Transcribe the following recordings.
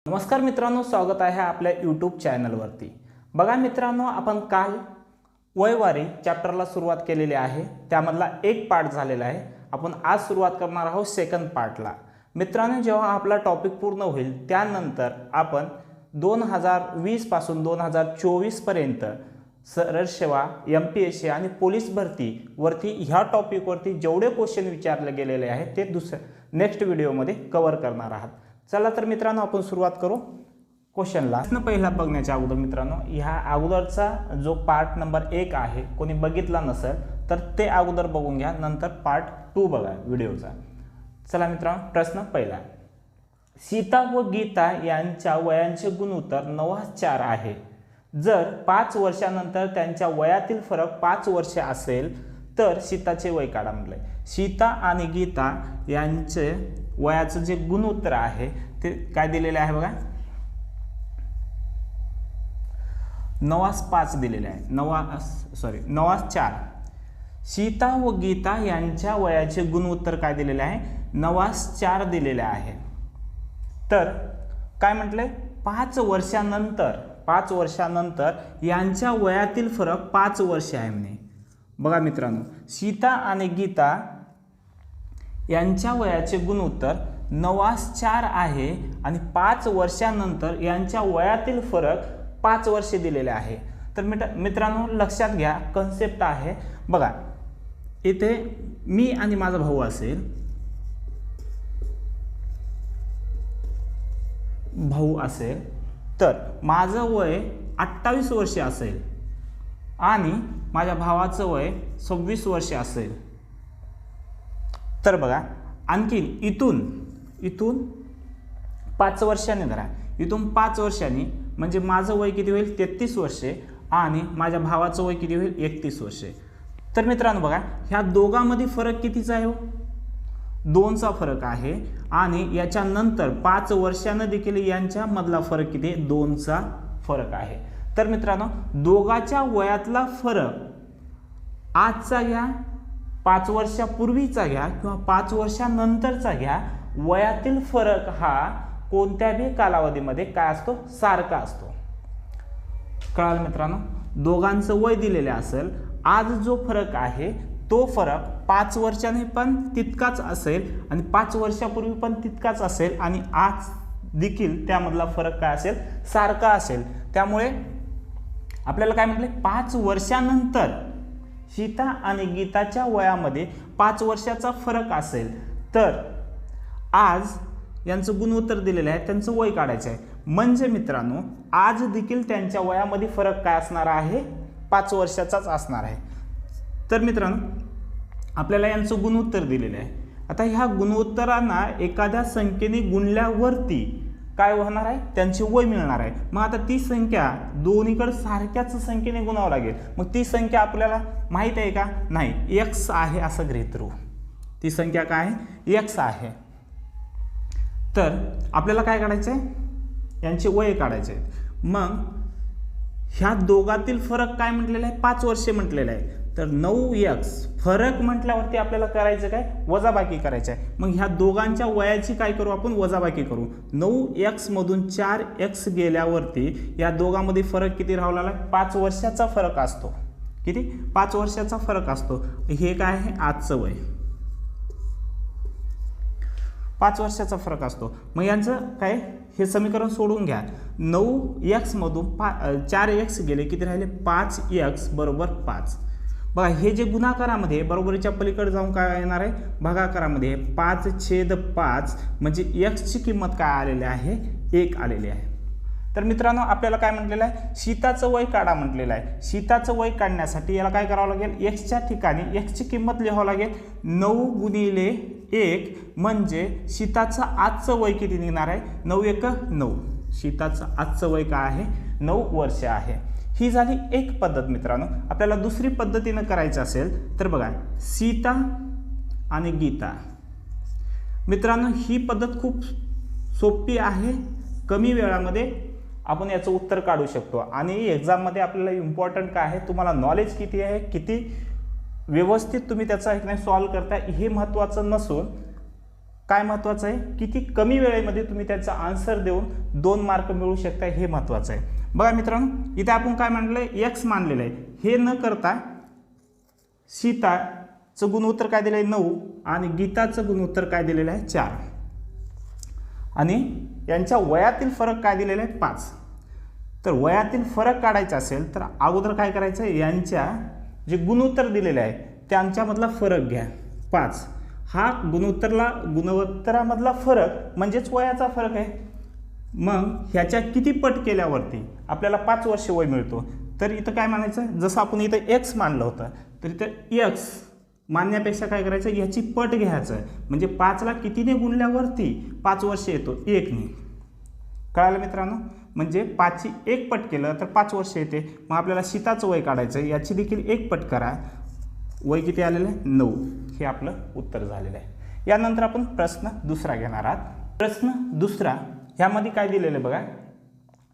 नमस्कार मित्रांनो, स्वागत आहे आपल्या यूट्यूब चॅनलवरती। बघा मित्रांनो, आपण काल वयवारी चॅप्टरला सुरुवात केलेली आहे। त्यामधला एक पार्ट झालेला आहे। आपण आज सुरुवात करणार आहोत सेकंड पार्टला। मित्रांनो, जेव्हा आपला टॉपिक पूर्ण होईल त्यानंतर आपण 2020 पासून 2024 पर्यंत सरळ सेवा, MPSC आणि पोलीस भरती वरती ह्या टॉपिक वरती जेवढे क्वेश्चन विचारले गेलेले आहेत ते नेक्स्ट व्हिडिओमध्ये कव्हर करणार आहात। चला तर मित्रांनो, आपण सुरुवात करू क्वेश्चनला। पहिला बघण्याच्या अगोदर मित्रांनो, ह्या अगोदरचा जो पार्ट नंबर 1 आहे, कोणी बघितला नसेल तर ते अगोदर बघून घ्या, नंतर पार्ट 2 बघा व्हिडिओचा। चला मित्रांनो, प्रश्न पहिला, सीता व गीता यांच्या वयांचे गुणोत्तर 9:4 आहे। जर 5 वर्षानंतर त्यांच्या वयातील फरक 5 वर्षे असेल तर सीताचे वय काढा म्हटले। सीता आणि गीता यांचे वयाचं जे गुणोत्तर आहे ते काय दिलेले आहे बघा, 9:5 दिलेले आहे। 9:4। सीता व गीता यांच्या वयाचे गुणोत्तर काय दिलेले आहे, 9:4 दिलेले आहे। तर काय म्हटले, 5 वर्षानंतर यांच्या वयातील फरक 5 वर्षे आहे म्हणे। बघा मित्रांनो, सीता आणि गीता यांच्या वयाचे गुणोत्तर 9:4 आहे आणि 5 वर्षानंतर यांच्या वयातील फरक 5 वर्षे दिलेले आहे। तर मित्रांनो, लक्षात घ्या, कन्सेप्ट आहे बघा, इथे मी आणि माझा भाऊ असेल तर माझं वय 28 वर्षे असेल आणि माझ्या भावाचं वय 26 वर्षे असेल। तर बघा, आणखीन इथून 5 वर्षांनी धरा, इथून 5 वर्षांनी म्हणजे माझं वय किती होईल, 33 वर्षे आणि माझ्या भावाचं वय किती होईल, 31 वर्षे। तर मित्रांनो बघा, ह्या दोघांमध्ये फरक कितीचा आहे, 2चा फरक आहे आणि याच्यानंतर 5 वर्षांनी देखील यांच्या मधला फरक किती आहे, 2चा फरक आहे। तर मित्रांनो, दोघांच्या वयातला फरक आजचा घ्या, 5 वर्षापूर्वीचा घ्या किंवा 5 वर्षानंतरचा घ्या, वयातील फरक हा कोणत्याही कालावधीमध्ये काय असतो, सारखा असतो। कळालं मित्रांनो, दोघांचं वय दिलेले असेल, आज जो फरक आहे तो फरक 5 वर्षांनी पण तितकाच असेल आणि 5 वर्षापूर्वी पण तितकाच असेल आणि आज देखील त्यामधला फरक काय असेल, सारखा असेल। त्यामुळे आपल्याला काय म्हटले, 5 वर्षानंतर सीता आणि गीताच्या वयामध्ये 5 वर्षाचा फरक असेल तर आज यांचं गुणोत्तर दिलेलं आहे, त्यांचं वय काढायचं आहे। म्हणजे मित्रांनो, आज देखील त्यांच्या वयामध्ये फरक काय असणार आहे, 5 वर्षाचाच असणार आहे। तर मित्रांनो, आपल्याला यांचं गुणोत्तर दिलेलं आहे। आता ह्या गुणोत्तरांना एखाद्या संख्येने गुणल्यावरती काय होणार आहे, त्यांचे वय मिळणार आहे। मग आता ती संख्या दोन्हीकडे सारख्याच संख्येने गुणावं लागेल। मग ती संख्या आपल्याला माहित आहे का, नाही, x आहे असं गृहीत धरू। ती संख्या काय आहे, x आहे। तर आपल्याला काय काढायचं आहे, यांचे वय काढायचे आहेत। मग ह्या दोघातील फरक काय म्हटलेला आहे, 5 वर्षे म्हटलेलं आहे। तर 9x फरक म्हटल्यावरती आपल्याला करायचं काय, वजाबाकी करायचं आहे। मग ह्या दोघांच्या वयाची काय करू आपण, वजाबाकी करू। 9x मधून 4x गेल्यावरती या दोघांमध्ये फरक किती राहिला, 5 वर्षाचा फरक असतो। किती, 5 वर्षाचा फरक असतो। हे काय आहे, आजचं वय, 5 वर्षाचा फरक असतो। मग यांचं काय, हे समीकरण सोडून घ्या। 9x मधून 4x गेले, किती राहिले, 5x बरोबर 5। बघा, हे जे गुणाकारामध्ये बरोबरीच्या पलीकडे जाऊन काय येणार आहे, भागाकारामध्ये 5/5 म्हणजे x ची किंमत काय आलेली आहे, 1 आलेली आहे। तर मित्रांनो, आपल्याला काय म्हटलेलं आहे, सीताचं वय काढा म्हटलेलं आहे। सीताचं वय काढण्यासाठी याला काय करावं लागेल, x च्या ठिकाणी x ची किंमत लिहावं लागेल, 9 गुणिले 1 म्हणजे सीताचं आजचं वय किती निघणार आहे, 9×1 9। सीताचं आजचं वय काय आहे, 9 वर्ष आहे। ही झाली एक पद्धत। मित्रांनो, आपल्याला दुसरी पद्धतीने करायचं असेल तर बघा, सीता आणि गीता। मित्रांनो, ही पद्धत खूप सोपी आहे, कमी वेळामध्ये आपण याचं उत्तर काढू शकतो। आणि एक्झाममध्ये आपल्याला इम्पॉर्टंट काय आहे, तुम्हाला नॉलेज किती आहे, किती व्यवस्थित तुम्ही त्याचा सॉल्व करता, हे महत्त्वाचं नसून काय महत्त्वाचं आहे, किती कमी वेळेमध्ये तुम्ही त्याचा आन्सर देऊन 2 मार्क मिळवू शकता हे महत्त्वाचं आहे. बघा मित्रांनो, इथे आपण काय म्हटलं आहे, x मानलेलं आहे. हे न करता सीताचं गुणोत्तर काय दिलं आहे 9 आणि गीताचं गुणोत्तर काय दिलेलं आहे 4 आणि यांच्या वयातील फरक काय दिलेला आहे 5. तर वयातील फरक काढायचा असेल तर अगोदर काय करायचं, यांच्या जे गुणोत्तर दिलेले आहे त्यांच्यामधला फरक घ्या 5. हा गुणोत्तरामधला फरक म्हणजेच वयाचा फरक आहे. मग ह्याच्या किती पट केल्यावरती आपल्याला 5 वर्ष वय मिळतो. तर इथं काय मानायचं, जसं आपण इथं x मानलं होतं तर इथं x मानण्यापेक्षा काय करायचं, ह्याची पट घ्यायचं. म्हणजे 5ला कितीने गुणल्यावरती 5 वर्ष येतो, 1ने. कळालं मित्रांनो, म्हणजे 5ची 1 पट केलं तर 5 वर्ष येते. मग आपल्याला सीताचं वय काढायचं आहे, याची देखील 1 पट करा, वय किती आलेलं आहे 9. हे आपलं उत्तर झालेलं आहे. यानंतर आपण प्रश्न दुसरा घेणार आहात. प्रश्न दुसरा ह्यामध्ये काय दिलेलं आहे बघा,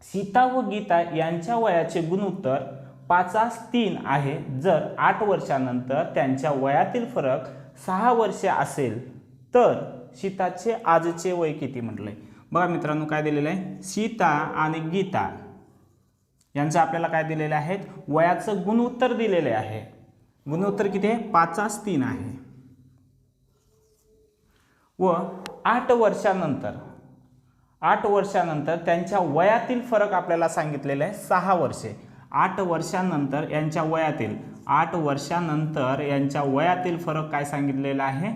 सीता व गीता यांच्या वयाचे गुणोत्तर 5:3 आहे. जर 8 वर्षानंतर त्यांच्या वयातील फरक 6 वर्षे असेल तर सीताचे आजचे वय किती म्हटलंय. बघा मित्रांनो, काय दिलेलं आहे, सीता आणि गीता यांचं आपल्याला काय दिलेलं आहे, वयाचं गुणोत्तर दिलेले आहे. गुणोत्तर किती आहे, 5:3 आहे. व 8 वर्षानंतर त्यांच्या वयातील फरक आपल्याला सांगितलेला आहे 6 वर्षे. 8 वर्षानंतर यांच्या वयातील फरक काय सांगितलेला आहे,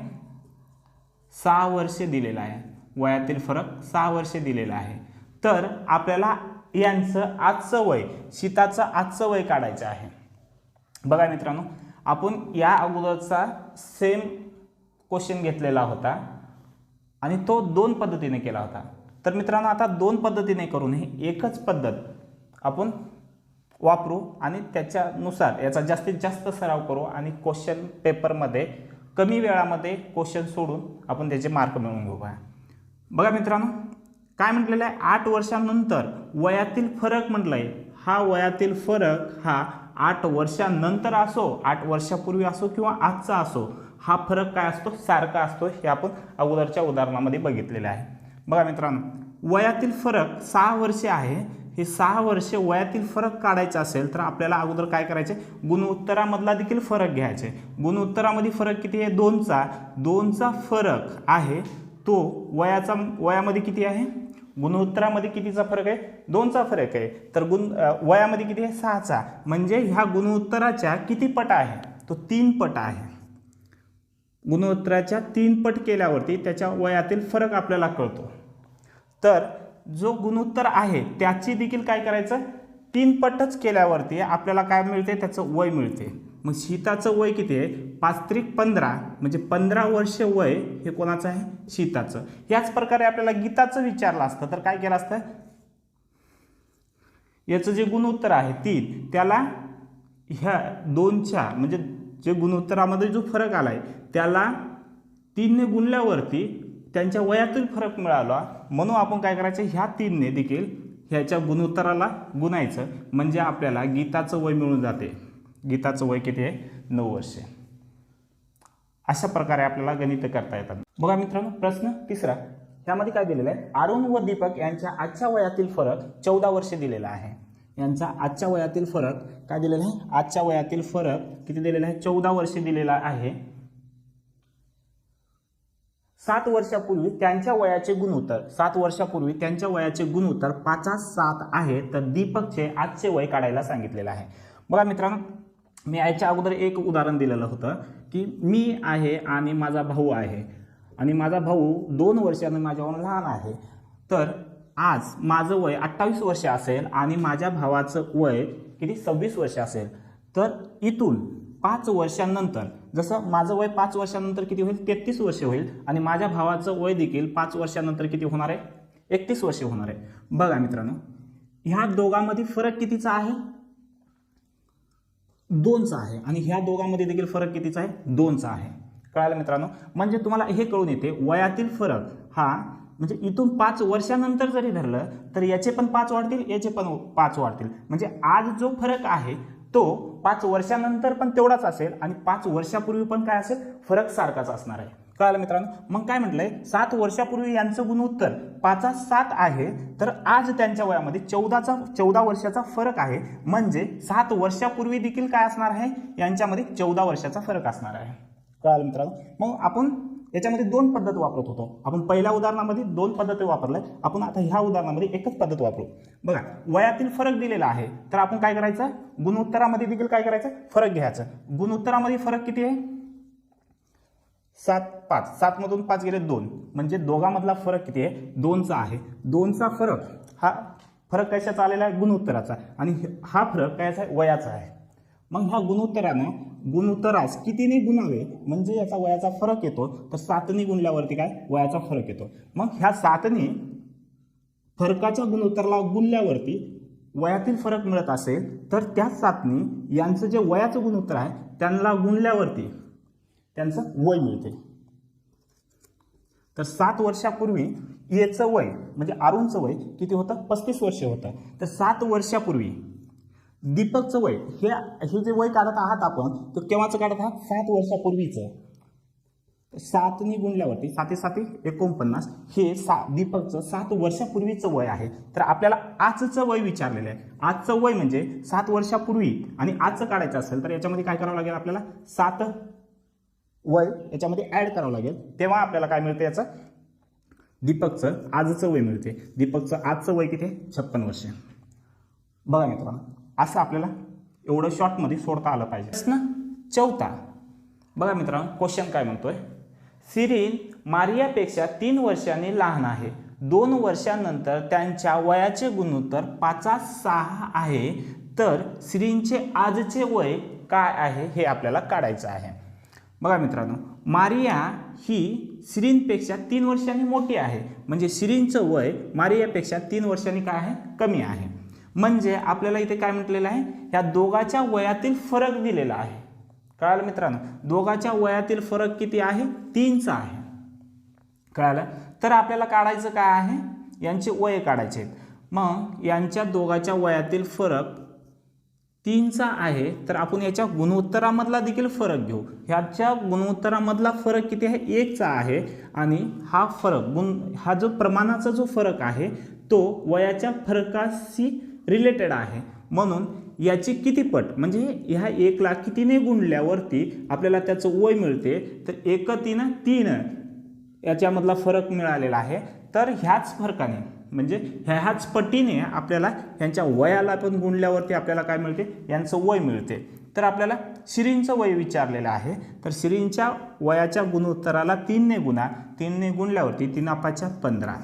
6 वर्षे दिलेला आहे. वयातील फरक 6 वर्षे दिलेला आहे. तर आपल्याला यांचं आजचं वय, सीताचं आजचं वय काढायचं आहे. बघा मित्रांनो, आपण या अगोदरचा सेम क्वेश्चन घेतलेला होता आणि तो 2 पद्धतीने केला होता. तर मित्रांनो, आता 2 पद्धतीने करू नये, एकच पद्धत आपण वापरू आणि त्याच्यानुसार याचा जास्तीत जास्त सराव करू आणि क्वेश्चन पेपरमध्ये कमी वेळामध्ये क्वेश्चन सोडून आपण त्याचे मार्क मिळवून घेऊ. बघा मित्रांनो, काय म्हटलेलं आहे, 8 वर्षानंतर वयातील फरक म्हटलं आहे. हा वयातील फरक हा 8 वर्षानंतर असो, 8 वर्षापूर्वी असो किंवा आजचा असो, हा फरक काय असतो, सारखा असतो. हे आपण अगोदरच्या उदाहरणामध्ये बघितलेले आहे. बघा मित्रांनो, वयातील फरक 6 वर्षे आहे. हे 6 वर्षे वयातील फरक काढायचा असेल तर आपल्याला अगोदर काय करायचे, गुणोत्तरामधला देखील फरक घ्यायचे. गुणोत्तरामध्ये फरक किती आहे, 2चा फरक आहे. तो वयामध्ये किती आहे, गुणोत्तरामध्ये कितीचा फरक आहे, 2चा फरक आहे. तर वयामध्ये किती आहे, 6चा. म्हणजे ह्या गुणोत्तराच्या किती पट आहे, तो 3 पट आहे. गुणोत्तराच्या 3 पट केल्यावरती त्याच्या वयातील फरक आपल्याला कळतो. तर जो गुणोत्तर आहे त्याची देखील काय करायचं, 3 पटच केल्यावरती आपल्याला काय मिळते, त्याचं वय मिळते. मग सीताचं वय किती आहे, 5×3=15 म्हणजे 15 वर्ष वय हे कोणाचं आहे, सीताचं. याच प्रकारे आपल्याला गीताचं विचारलं असतं तर काय केलं असतं, याचं जे गुणोत्तर आहे 3, त्याला ह्या 2च्या म्हणजे जे गुणोत्तरामध्ये जो फरक आला आहे त्याला 3ने गुणल्यावरती त्यांच्या वयातील फरक मिळाला. म्हणून आपण काय करायचं, ह्या 3ने देखील ह्याच्या गुणोत्तराला गुणायचं. म्हणजे आपल्याला गीताचं वय मिळून जाते. गीताचं वय किती आहे, 9 वर्षे. अशा प्रकारे आपल्याला गणित करता येतात. बघा मित्रांनो, प्रश्न तिसरा ह्यामध्ये काय दिलेलं आहे, अरुण व दीपक यांच्या आजच्या वयातील फरक 14 वर्षे दिलेला आहे. यांचा आजच्या वयातील फरक काय दिलेला आहे, आजच्या वयातील फरक किती दिलेला आहे, 14 वर्षे दिलेला आहे. 7 वर्षापूर्वी त्यांच्या वयाचे गुणोत्तर 5:7 आहे. तर दीपकचे आजचे वय काढायला सांगितलेलं आहे. बघा मित्रांनो, मी याच्या अगोदर एक उदाहरण दिलेलं होतं की मी आहे आणि माझा भाऊ आहे आणि माझा भाऊ 2 वर्षांनी माझ्याहून लहान आहे. तर आज माझं वय 28 वर्ष असेल आणि माझ्या भावाचं वय किती 26 वर्ष असेल. तर इथून 5 वर्षांनंतर, जसं माझं वय 5 वर्षांनंतर किती होईल, 33 वर्ष होईल आणि माझ्या भावाचं वय देखील 5 वर्षांनंतर किती होणार आहे, 31 वर्ष होणार आहे. बघा मित्रांनो, ह्या दोघांमध्ये फरक कितीचा आहे, 2चा आहे आणि ह्या दोघांमध्ये देखील फरक कितीचा आहे, 2चा आहे. कळालं मित्रांनो, म्हणजे तुम्हाला हे कळून येते वयातील फरक हा म्हणजे इथून 5 वर्षानंतर जरी धरलं तर याचे पण 5 वाढतील, याचे पण 5 वाढतील. म्हणजे आज जो फरक आहे तो 5 वर्षानंतर पण तेवढाच असेल आणि 5 वर्षापूर्वी पण काय असेल, फरक सारखाच असणार आहे. कळालं मित्रांनो. मग काय म्हटलंय, 7 वर्षापूर्वी यांचं गुणोत्तर 5:7 आहे, तर आज त्यांच्या वयामध्ये 14 वर्षाचा फरक आहे. म्हणजे 7 वर्षापूर्वी देखील काय असणार आहे, यांच्यामध्ये 14 वर्षाचा फरक असणार आहे. कळालं मित्रांनो. मग आपण याच्यामध्ये 2 पद्धत वापरत होतो. आपण पहिल्या उदाहरणामध्ये 2 पद्धती वापरल्या, आपण आता ह्या उदाहरणामध्ये एकच पद्धत वापरू. बघा, वयातील फरक दिलेला आहे, तर आपण काय करायचं, गुणोत्तरामध्ये देखील काय करायचं, फरक घ्यायचं. गुणोत्तरामध्ये फरक किती आहे, 7, 5. 7 मधून 5 गेले 2, म्हणजे दोघांमधला फरक किती आहे, 2चा आहे. 2चा फरक, हा फरक कशाचा आलेला आहे, गुणोत्तराचा, आणि हा फरक कायचा आहे, वयाचा आहे. मग ह्या गुणोत्तरास कितीने गुणावे म्हणजे याचा वयाचा फरक येतो, तर 7ने गुणल्यावरती काय, वयाचा फरक येतो. मग ह्या 7ने फरकाच्या गुणोत्तराला गुणल्यावरती वयातील फरक मिळत असेल, तर त्या 7ने यांचं जे वयाचं गुणोत्तर आहे त्यांना गुणल्यावरती त्यांचं वय मिळते. तर 7 वर्षापूर्वी याचं वय म्हणजे अरुणचं वय किती होतं, 35 वर्ष होतं. तर 7 वर्षापूर्वी दीपकचं वय, हे जे वय काढत आहात आपण, तर केव्हाचं काढत आहात, 7 वर्षापूर्वीचं. 7ने गुणल्यावरती 7 7 49, हे दीपकचं 7 वर्षापूर्वीचं वय आहे. तर आपल्याला आजचं वय विचारलेलं आहे. आजचं वय म्हणजे 7 वर्षापूर्वी, आणि आजचं काढायचं असेल तर याच्यामध्ये काय करावं लागेल, आपल्याला 7 वय याच्यामध्ये ॲड करावं लागेल. तेव्हा आपल्याला काय मिळतं, याचं दीपकचं आजचं वय मिळते. दीपकचं आजचं वय किती आहे, 56 वर्ष. बघा मित्रांनो, असं आपल्याला एवढं शॉर्टमध्ये सोडता आलं पाहिजे. प्रश्न 4. बघा मित्रांनो, क्वेश्चन काय म्हणतोय, सिरीन मारियापेक्षा 3 वर्षांनी लहान आहे. 2 वर्षांनंतर त्यांच्या वयाचे गुणोत्तर 5:6 आहे. तर सिरीनचे आजचे वय काय आहे हे आपल्याला काढायचं आहे. बघा मित्रांनो, मारिया ही सिरीनपेक्षा 3 वर्षांनी मोठी आहे, म्हणजे सिरीनचं वय मारियापेक्षा 3 वर्षांनी काय आहे, कमी आहे. म्हणजे आपल्याला इथे काय म्हटलेलं आहे, या दोघांच्या वयातील फरक दिलेला आहे. कळालं मित्रांनो, दोघांच्या वयातील फरक किती आहे, 3चा आहे. कळालं. तर आपल्याला काढायचं काय आहे, यांचे वय काढायचे आहेत. मग यांच्या दोघांच्या वयातील फरक 3चा आहे, तर आपण याच्या गुणोत्तरामधला देखील फरक घेऊ. ह्याच्या गुणोत्तरामधला फरक किती आहे, 1चा आहे, आणि हा फरक हा जो प्रमाणाचा जो फरक आहे तो वयाच्या फरकाशी रिलेटेड आहे. म्हणून याची किती पट म्हणजे ह्या 1ला कितीने गुणल्यावरती आपल्याला त्याचं वय मिळते, तर 1 3 3 याच्यामधला फरक मिळालेला आहे. तर ह्याच फरकाने म्हणजे ह्याच पटीने आपल्याला यांच्या वयाला पण गुणल्यावरती आपल्याला काय मिळते, यांचं वय मिळते. तर आपल्याला सिरीनचं वय विचारलेलं आहे, तर सिरीनच्या वयाच्या गुणोत्तराला 3ने गुणा, 3ने गुणल्यावरती 3 5 15.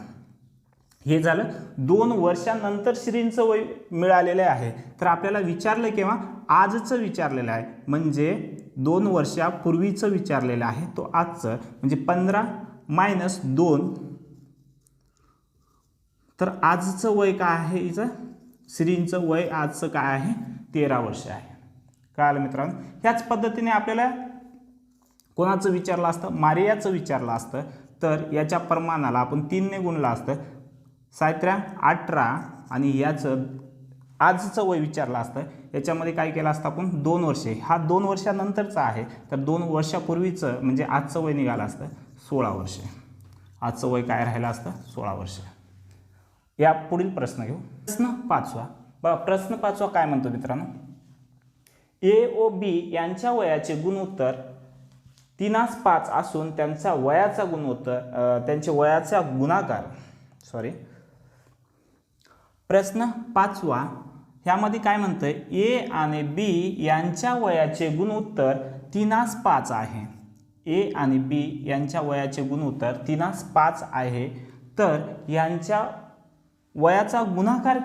हे झालं 2 वर्षांनंतर सिरीनचं वय मिळालेलं आहे. तर आपल्याला विचारलं केव्हा, आजचं विचारलेलं आहे, म्हणजे 2 वर्षापूर्वीचं विचारलेलं आहे, तो आजचं म्हणजे 15 - 2. तर आजचं वय काय आहे, हिचं सिरीनचं वय आजचं काय आहे, 13 वर्ष आहे. कळालं मित्रांनो. ह्याच पद्धतीने आपल्याला कोणाचं विचारलं असतं, मारियाचं विचारलं असतं, तर याच्या प्रमाणाला आपण 3ने गुणलं असतं, 7 18, आणि याचं आजचं वय विचारलं असतं, याच्यामध्ये काय केलं असतं आपण, 2 वर्षे. हा 2 वर्षानंतरचा आहे, तर 2 वर्षापूर्वीचं म्हणजे आजचं वय निघालं असतं 16 वर्षे. आजचं वय काय राहिलं असतं, 16 वर्ष. या पुढील प्रश्न घेऊ. प्रश्न 5. बघा, प्रश्न 5 काय म्हणतो मित्रांनो, ए ओ बी यांच्या वयाचे गुणोत्तर 3:5 असून त्यांच्या वयाचा गुणाकार प्रश्न 5 ह्यामध्ये काय म्हणतंय, ए आणि बी यांच्या वयाचे गुणोत्तर 3:5 आहे. ए आणि बी यांच्या वयाचे गुणोत्तर 3:5 आहे. तर यांच्या वयाचा गुणाकार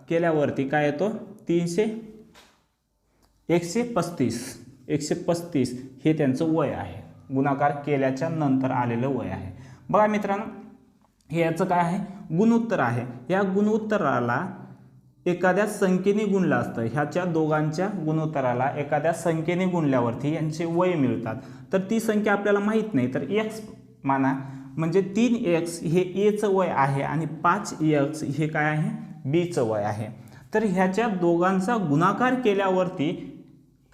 केल्यावरती, काय येतो, 135 हे त्यांचं वय आहे. गुणाकार केल्याच्या नंतर आलेलं वय आहे. बघा मित्रांनो, हे याचं काय आहे, गुणोत्तर आहे. या गुणोत्तराला एखाद्या संख्येने गुणलं असतं. ह्याच्या दोघांच्या गुणोत्तराला एखाद्या संख्येने गुणल्यावरती यांचे वय मिळतात. तर ती संख्या आपल्याला माहीत नाही, तर x माना, म्हणजे 3x हे एचं वय आहे, आणि 5x हे काय आहे, बीचं वय आहे. तर ह्याच्या दोघांचा गुणाकार केल्यावरती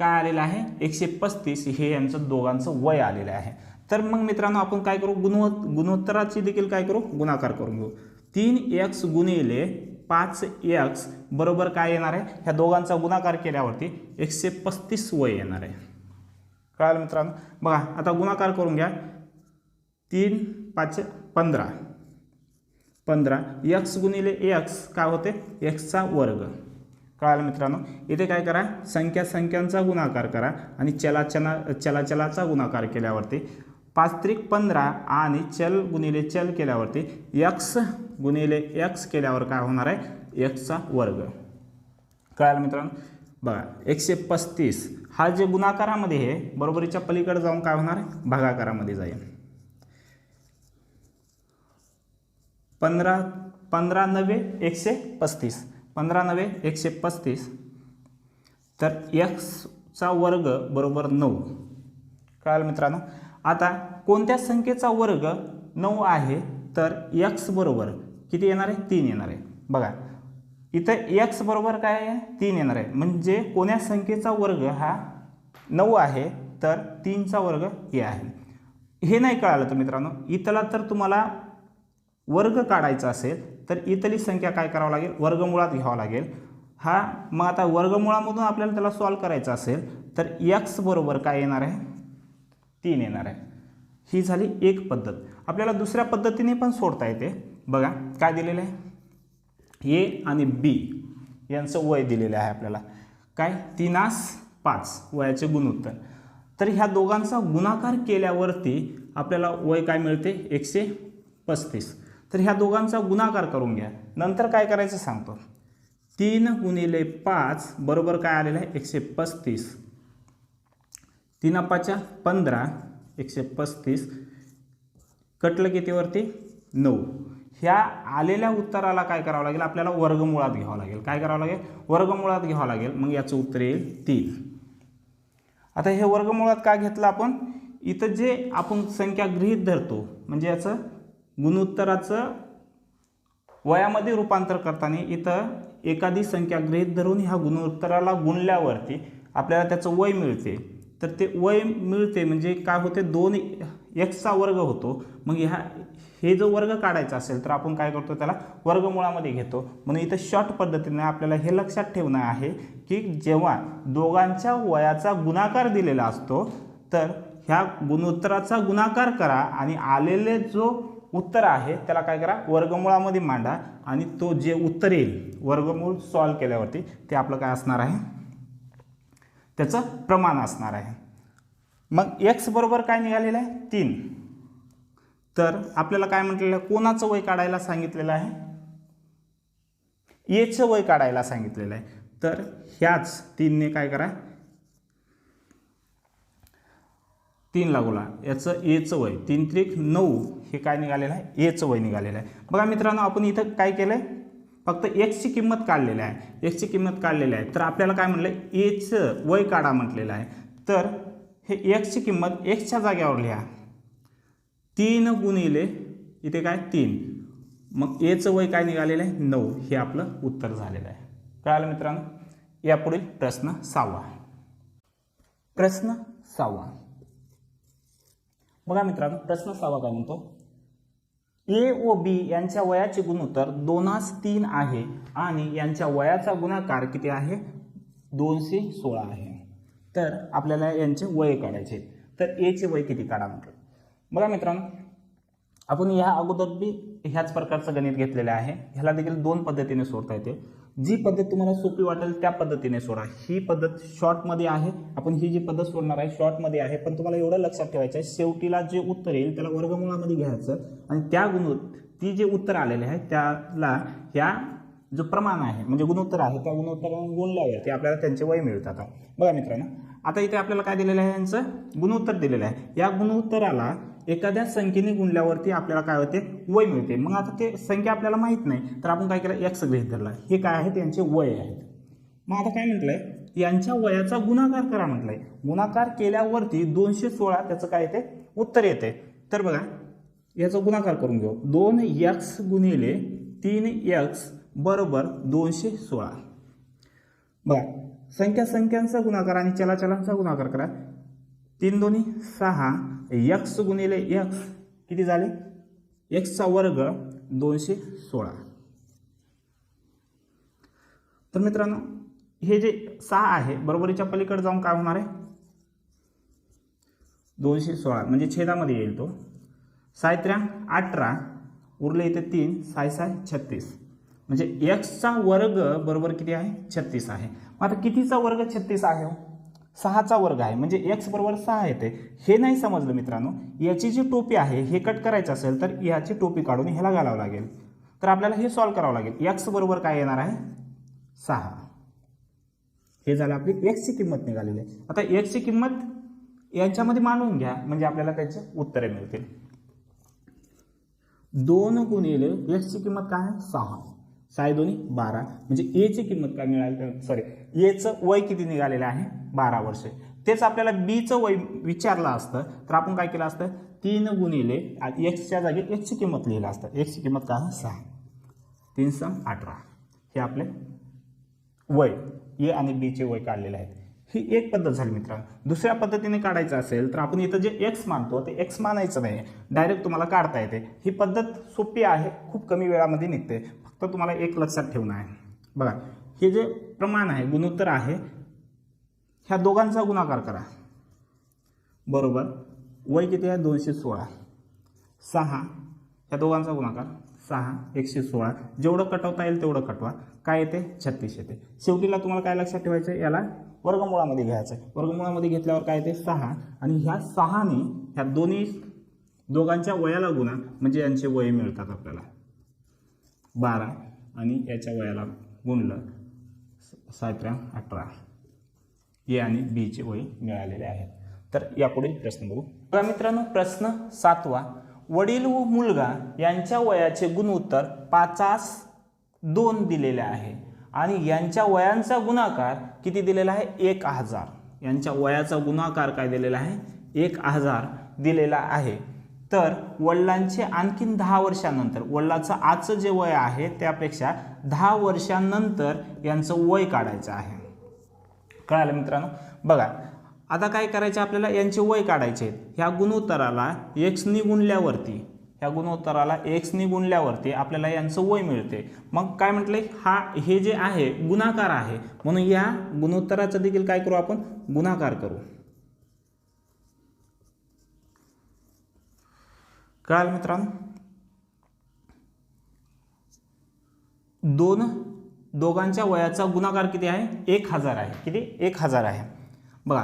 काय आलेलं आहे 135 हे यांचं दोघांचं वय आलेलं आहे. तर मग मित्रांनो आपण काय करू गुणोत्तराची देखील काय करू गुणाकार करून घेऊ. 3x गुणिले 5x बरोबर काय येणार आहे ह्या दोघांचा गुणाकार केल्यावरती 135 वय येणार आहे. कळालं मित्रांनो. बघा आता गुणाकार करून घ्या. 3 5 15 x गुणिले x काय होते x चा वर्ग. कळालं मित्रांनो. इथे काय करा संख्यांचा गुणाकार करा आणि चलाचा गुणाकार केल्यावरती 5 त्रिक 15 आणि चल गुणिले चल केल्यावरती x गुणिले x केल्यावर काय होणार आहे x चा वर्ग. कळालं मित्रांनो. बघा 135 हा जे गुणाकारामध्ये आहे बरोबरीच्या पलीकडे जाऊन काय होणार आहे भागाकारामध्ये जाईल. 15 9 135 15 9 135 तर x चा वर्ग बरोबर 9. कळालं मित्रांनो. आता कोणत्या संख्येचा वर्ग 9 आहे तर x बरोबर किती येणार आहे 3 येणार आहे. बघा इथं x बरोबर काय आहे 3 येणार आहे म्हणजे कोण्या संख्येचा वर्ग हा 9 आहे तर 3 चा वर्ग हे आहे. हे नाही कळालं तर मित्रांनो इथला तर तुम्हाला वर्ग काढायचा असेल तर इथली संख्या काय करावं लागेल वर्गमुळात घ्यावं लागेल. हा मग आता वर्गमुळामधून आपल्याला त्याला सॉल्व करायचं असेल तर x बरोबर काय येणार आहे 3 येणार आहे. ही झाली एक पद्धत. आपल्याला दुसऱ्या पद्धतीने पण सोडता येते. बघा काय दिलेलं आहे ए आणि बी यांचं वय दिलेलं आहे आपल्याला काय 3×5 वयाचे गुणोत्तर. तर ह्या दोघांचा गुणाकार केल्यावरती आपल्याला वय काय मिळते 135. तर ह्या दोघांचा गुणाकार करून घ्या. नंतर काय करायचं सांगतो. 3 गुणिले 5 बरोबर काय आलेलं आहे 135. 3 5 15 135 कटलं कितीवरती 9. ह्या आलेल्या उत्तराला काय करावं लागेल आपल्याला वर्गमुळात घ्यावं लागेल. काय करावं लागेल वर्गमुळात घ्यावं लागेल. मग याचं उत्तर येईल 3. आता हे वर्गमुळात का घेतलं आपण इथं जे आपण संख्या गृहीत धरतो म्हणजे याचं गुणोत्तराचं वयामध्ये रूपांतर करताना इथं एखादी संख्या गृहीत धरून ह्या गुणोत्तराला गुणल्यावरती आपल्याला त्याचं वय मिळते. तर ते वय मिळते म्हणजे काय होते 2x वर्ग होतो. मग हे जो वर्ग काढायचा असेल तर आपण काय करतो त्याला वर्गमुळामध्ये घेतो. म्हणून इथं शॉर्ट पद्धतीने आपल्याला हे लक्षात ठेवणं आहे की जेव्हा दोघांच्या वयाचा गुणाकार दिलेला असतो तर ह्या गुणोत्तराचा गुणाकार करा आणि आलेले जो उत्तर आहे त्याला काय करा वर्गमुळामध्ये मांडा आणि तो जे उत्तर येईल वर्गमूळ सॉल्व केल्यावरती ते आपलं काय असणार आहे त्याचं प्रमाण असणार आहे. मग x बरोबर काय निघालेलं आहे 3. तर आपल्याला काय म्हटलेलं आहे कोणाचं वय काढायला सांगितलेलं आहे एचं वय काढायला सांगितलेलं आहे. तर ह्याच 3ने काय करा 3 लागूला याचं एचं वय 3 त्रिक 9 हे काय निघालेलं आहे एचं वय निघालेलं आहे. बघा मित्रांनो आपण इथं काय केलं आहे फक्त एक्सची किंमत काढलेली आहे. एक्सची किंमत काढलेली आहे तर आपल्याला काय म्हटलं एचं वय काढा म्हटलेलं आहे. तर हे एक्सची किंमत एक्सच्या जाग्यावर लिहा 3 गुणिले इथे काय 3 मग एचं वय काय निघालेलं आहे 9 हे आपलं उत्तर झालेलं आहे. कळालं मित्रांनो. यापुढील प्रश्न 6. प्रश्न 6 बघा मित्रांनो प्रश्न 6 काय म्हणतो ए व बी यांच्या वयाचे गुणोत्तर 2:3 आहे आणि यांच्या वयाचा गुणाकार किती आहे 216 आहे. तर आपल्याला यांचे वय काढायचे. तर एचे वय किती काढा म्हटलं. बघा मित्रांनो आपण या अगोदर बी ह्याच प्रकारचं गणित घेतलेलं आहे. ह्याला देखील 2 पद्धतीने सोडता येते. जी पद्धत तुम्हाला सोपी वाटेल त्या पद्धतीने सोडा. ही पद्धत शॉर्टमध्ये आहे. आपण ही जी पद्धत सोडणार आहे शॉर्टमध्ये आहे पण तुम्हाला एवढं लक्षात ठेवायचं आहे शेवटीला जे उत्तर येईल त्याला वर्गमुळामध्ये घ्यायचं आणि त्या ती जे उत्तर आलेले आहे त्याला ह्या जो प्रमाण आहे म्हणजे गुणोत्तर आहे त्या गुणोत्तराने गुणल्यावर ते आपल्याला त्यांचे वय मिळतात. बघा मित्रांनो आता इथे आपल्याला काय दिलेलं आहे यांचं गुणोत्तर दिलेलं आहे. या गुणोत्तराला एखाद्या संख्येने गुणल्यावरती आपल्याला काय होते वय मिळते. मग आता ते संख्या आपल्याला माहीत नाही तर आपण काय केलं x गृहीत धरला. हे काय आहे त्यांचे वय आहेत. मग आता काय म्हटलंय यांच्या वयाचा गुणाकार करा म्हटलंय. गुणाकार केल्यावरती 216 त्याचं काय येते उत्तर येते. तर बघा याचा गुणाकार करून घेऊ 2x गुणिले 3x बरोबर 216. बघा संख्यांचा गुणाकार आणि चलाचलांचा गुणाकार करा. 3 दोन्ही 6 x गुणिले x किती झाले x चा वर्ग 216. तर मित्रांनो हे जे 6 आहे बरोबरीच्या पलीकडे जाऊन काय होणार आहे 216 म्हणजे छेदामध्ये येईल तो. 6 18 उरले इथे 3 6 36 म्हणजे x चा वर्ग बरोबर किती आहे 36 आहे. मग आता कितीचा वर्ग 36 आहे 6 चा वर्ग आहे म्हणजे x बरोबर 6 येते. हे नाही समजलं मित्रांनो याची जी टोपी आहे हे कट करायचं असेल तर याची टोपी काढून ह्याला घालावं लागेल. तर आपल्याला हे सॉल्व्ह करावं लागेल. x बरोबर काय येणार आहे 6. हे झालं आपली x ची किंमत निघालेली आहे. आता x ची किंमत यांच्यामध्ये मांडून घ्या म्हणजे आपल्याला त्याचे उत्तरे मिळतील. 2 गुणिले x ची किंमत काय आहे 6 6 दोन्ही 12 म्हणजे a ची किंमत काय मिळाली सॉरी a चं वय किती निघालेलं आहे 12 वर्षे. तेच आपल्याला b चं वय विचारलं असतं तर आपण काय केलं असतं 3 गुणिले x च्या जागी x ची किंमत लिहिलं असतं. x ची किंमत काय आहे 6 3 6 18 हे आपले वय a आणि b चे वय काढलेले आहेत. ही एक पद्धत झाली मित्रांनो. दुसऱ्या पद्धतीने काढायचं असेल तर आपण इथं जे x मानतो ते x मानायचं नाही डायरेक्ट तुम्हाला काढता येते. ही पद्धत सोपी आहे खूप कमी वेळामध्ये निघते. फक्त तुम्हाला एक लक्षात ठेवणं आहे. बघा हे जे प्रमाण आहे गुणोत्तर आहे ह्या दोघांचा गुणाकार करा बरोबर वय किती आहे 216 6 ह्या दोघांचा गुणाकार 6 116 जेवढं कटवता येईल तेवढं कटवा काय येते 36 येते. शेवटीला तुम्हाला काय लक्षात ठेवायचं याला वर्गमुळामध्ये घ्यायचं आहे. वर्गमुळामध्ये घेतल्यावर काय येते 6 आणि ह्या 6ने ह्या दोघांच्या वयाला गुणा म्हणजे यांचे वय मिळतात आपल्याला 12 आणि याच्या वयाला गुणलं 7 18 ए आणि बी चे वय मिळालेले आहेत. तर यापुढे प्रश्न बघू. बघा मित्रांनो प्रश्न 7वा वडील व मुलगा यांच्या वयाचे गुणोत्तर 5:2 दिलेले आहे आणि यांच्या वयांचा गुणाकार किती दिलेला आहे 1000. यांच्या वयाचा गुणाकार काय दिलेला आहे 1000 दिलेला आहे. तर वडिलांचे आणखीन 10 वर्षांनंतर वडिलांचं आजचं जे वय आहे त्यापेक्षा 10 वर्षांनंतर यांचं वय काढायचं आहे. कळालं मित्रांनो. बघा आता काय करायचं आपल्याला यांचे वय काढायचे आहेत. ह्या गुणोत्तराला x ने गुणल्यावरती आपल्याला यांचं वय मिळते. मग काय म्हटलंय हे जे आहे गुणाकार आहे म्हणून या गुणोत्तराचं देखील काय करू आपण गुणाकार करू. कळालं मित्रांनो. दोघांच्या वयाचा गुणाकार किती आहे 1000 आहे. किती 1000 आहे. बघा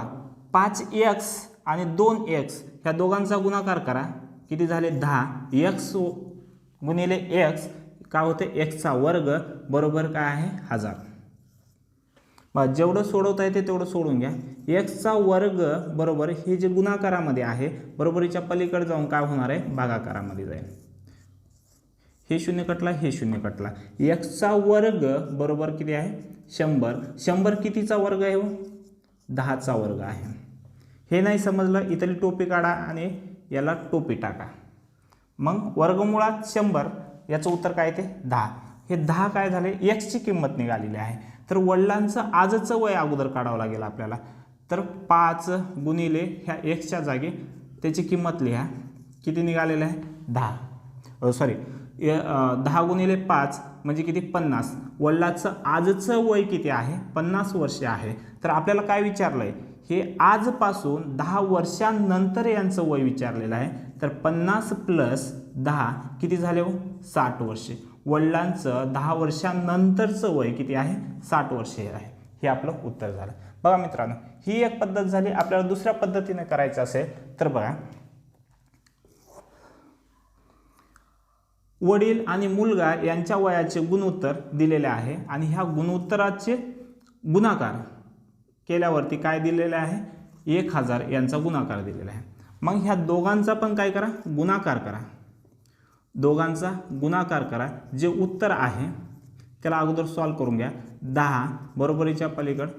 5x आणि 2x ह्या दोघांचा गुणाकार करा किती झाले 10 x गुणिले x काय होते x चा वर्ग बरोबर काय आहे 1000. बघा जेवढं सोडवता येते तेवढं सोडून घ्या. x चा वर्ग बरोबर हे जे गुणाकारामध्ये आहे बरोबरीच्या पलीकडे जाऊन काय होणार आहे भागाकारामध्ये जाईल. हे 0 कटला हे 0 कटला. x चा वर्ग बरोबर किती आहे 100. 100 कितीचा वर्ग आहे 10 चा वर्ग आहे. हे नाही समजलं इथली टोपी काढा आणि याला टोपी टाका. मग वर्गमुळात 100 याचं उत्तर काय येते 10. हे 10 काय झाले x ची किंमत निघालेली आहे. तर वडिलांचं आजचं वय अगोदर काढावं लागेल आपल्याला. तर 5 गुणिले ह्या x च्या जागी त्याची किंमत लिहा किती निघालेलं आहे 10 सॉरी 10 गुणिले 5 म्हणजे किती 50. वडिलांचं आजचं वय किती आहे 50 वर्षे आहे. तर आपल्याला काय विचारलंय हे आजपासून 10 वर्षांनंतर यांचं वय विचारलेलं आहे. तर 50 + 10 किती झाले 60 वर्षे. वडिलांचं 10 वर्षांनंतरचं वय किती आहे 60 वर्षे आहे. हे आपलं उत्तर झालं. बघा मित्रांनो ही एक पद्धत झाली. आपल्याला दुसऱ्या पद्धतीने करायचं असेल तर बघा वडील आणि मुलगा यांच्या वयाचे गुणोत्तर दिलेले आहे आणि ह्या गुणोत्तराचे गुणाकार केल्यावरती काय दिलेलं आहे 1000 यांचा गुणाकार दिलेला आहे. मग ह्या दोघांचा पण काय करा गुणाकार करा. दोघांचा गुणाकार करा. जे उत्तर आहे त्याला अगोदर सॉल्व्ह करून घ्या. 10 बरोबरीच्या पलीकड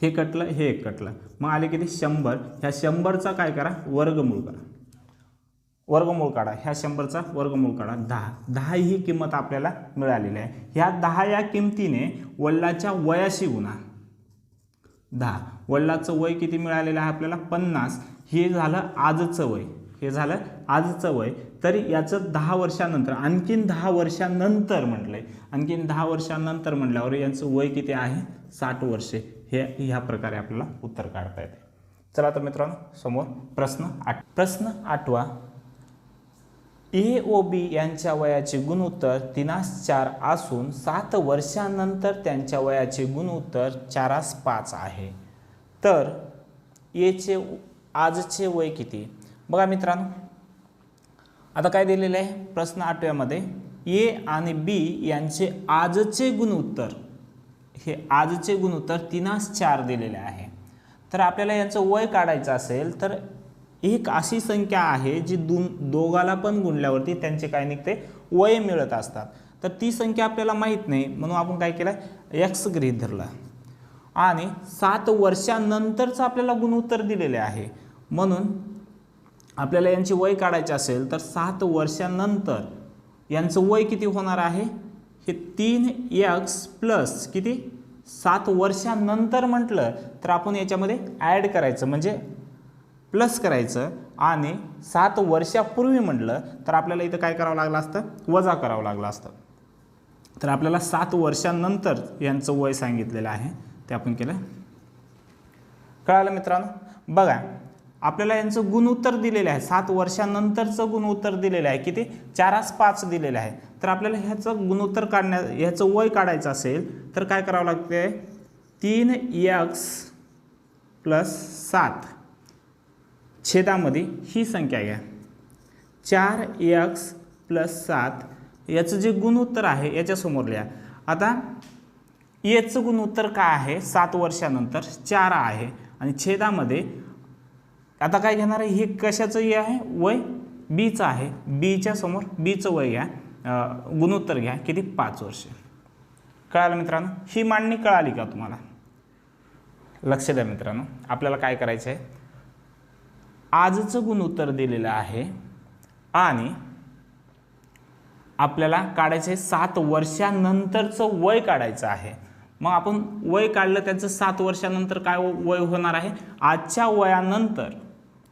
हे कटलं हे एक कटलं मग आले किती 100. ह्या 100चा काय करा वर्गमूळ करा. वर्गमूळ काढा. ह्या 100चा वर्गमूळ काढा 10 ही किंमत आपल्याला मिळालेली आहे. ह्या 10 या किमतीने वडिलांच्या वयाशी गुणा 10. वडिलाचं वय किती मिळालेलं आहे आपल्याला 50. हे झालं आजचं वय, हे झालं आजचं वय. तरी याचं 10 वर्षानंतर आणखीन 10 वर्षानंतर म्हटलंय, आणखीन 10 वर्षानंतर म्हटल्यावर यांचं वय किती आहे 60 वर्षे. हे ह्या प्रकारे आपल्याला उत्तर काढता येते. चला तर मित्रांनो समोर प्रश्न 8. प्रश्न 8वा. ए ओ बी यांच्या वयाचे गुणोत्तर 3:4 असून 7 वर्षानंतर त्यांच्या वयाचे गुणोत्तर 4:5 आहे. तर एचे आजचे वय किती? बघा मित्रांनो, आता काय दिलेलं आहे प्रश्न 8व्यामध्ये, ए आणि बी यांचे आजचे गुणोत्तर, हे आजचे गुणोत्तर 3:4 दिलेले आहे. तर आपल्याला यांचं वय काढायचं असेल तर एक अशी संख्या आहे जी दोघाला पण गुणल्यावरती त्यांचे काय निघते वय मिळत असतात. तर ती संख्या आपल्याला माहीत नाही म्हणून आपण काय केलं एक्स गृहीत धरला आणि 7 वर्षानंतरचं आपल्याला गुणोत्तर दिलेले आहे. म्हणून आपल्याला यांची वय काढायचे असेल तर 7 वर्षानंतर यांचं वय किती होणार आहे, हे 3x प्लस किती 7 वर्षानंतर म्हटलं तर आपण याच्यामध्ये ॲड करायचं म्हणजे प्लस करायचं आणि 7 वर्षापूर्वी म्हटलं तर आपल्याला इथं काय करावं लागलं असतं वजा करावं लागलं असतं. तर आपल्याला 7 वर्षानंतर यांचं वय सांगितलेलं आहे ते आपण केलं. कळालं मित्रांनो? बघा आपल्याला यांचं गुणोत्तर दिलेलं आहे, 7 वर्षानंतरचं गुणोत्तर दिलेलं आहे किती 4:5 दिलेलं आहे. तर आपल्याला ह्याचं गुणोत्तर ह्याचं वय काढायचं असेल तर काय करावं लागते 3x प्लस 7 छेदामध्ये ही संख्या घ्या 4x प्लस 7 याचं जे गुणोत्तर आहे याच्यासमोर लिहा. आता याचं गुणोत्तर काय आहे 7 वर्षानंतर 4 आहे आणि छेदामध्ये आता काय घेणार आहे हे कशाचं हे आहे वय बीचं आहे, बीच्या समोर बीचं वय घ्या, गुणोत्तर घ्या किती 5 वर्ष. कळालं मित्रांनो? ही मांडणी कळाली का तुम्हाला? लक्ष द्या मित्रांनो, आपल्याला काय करायचं आहे आजचं गुणोत्तर दिलेलं आहे आणि आपल्याला काढायचं आहे 7 वर्षानंतरचं वय काढायचं आहे. मग आपण वय काढलं त्याचं 7 वर्षानंतर काय वय होणार आहे आजच्या वयानंतर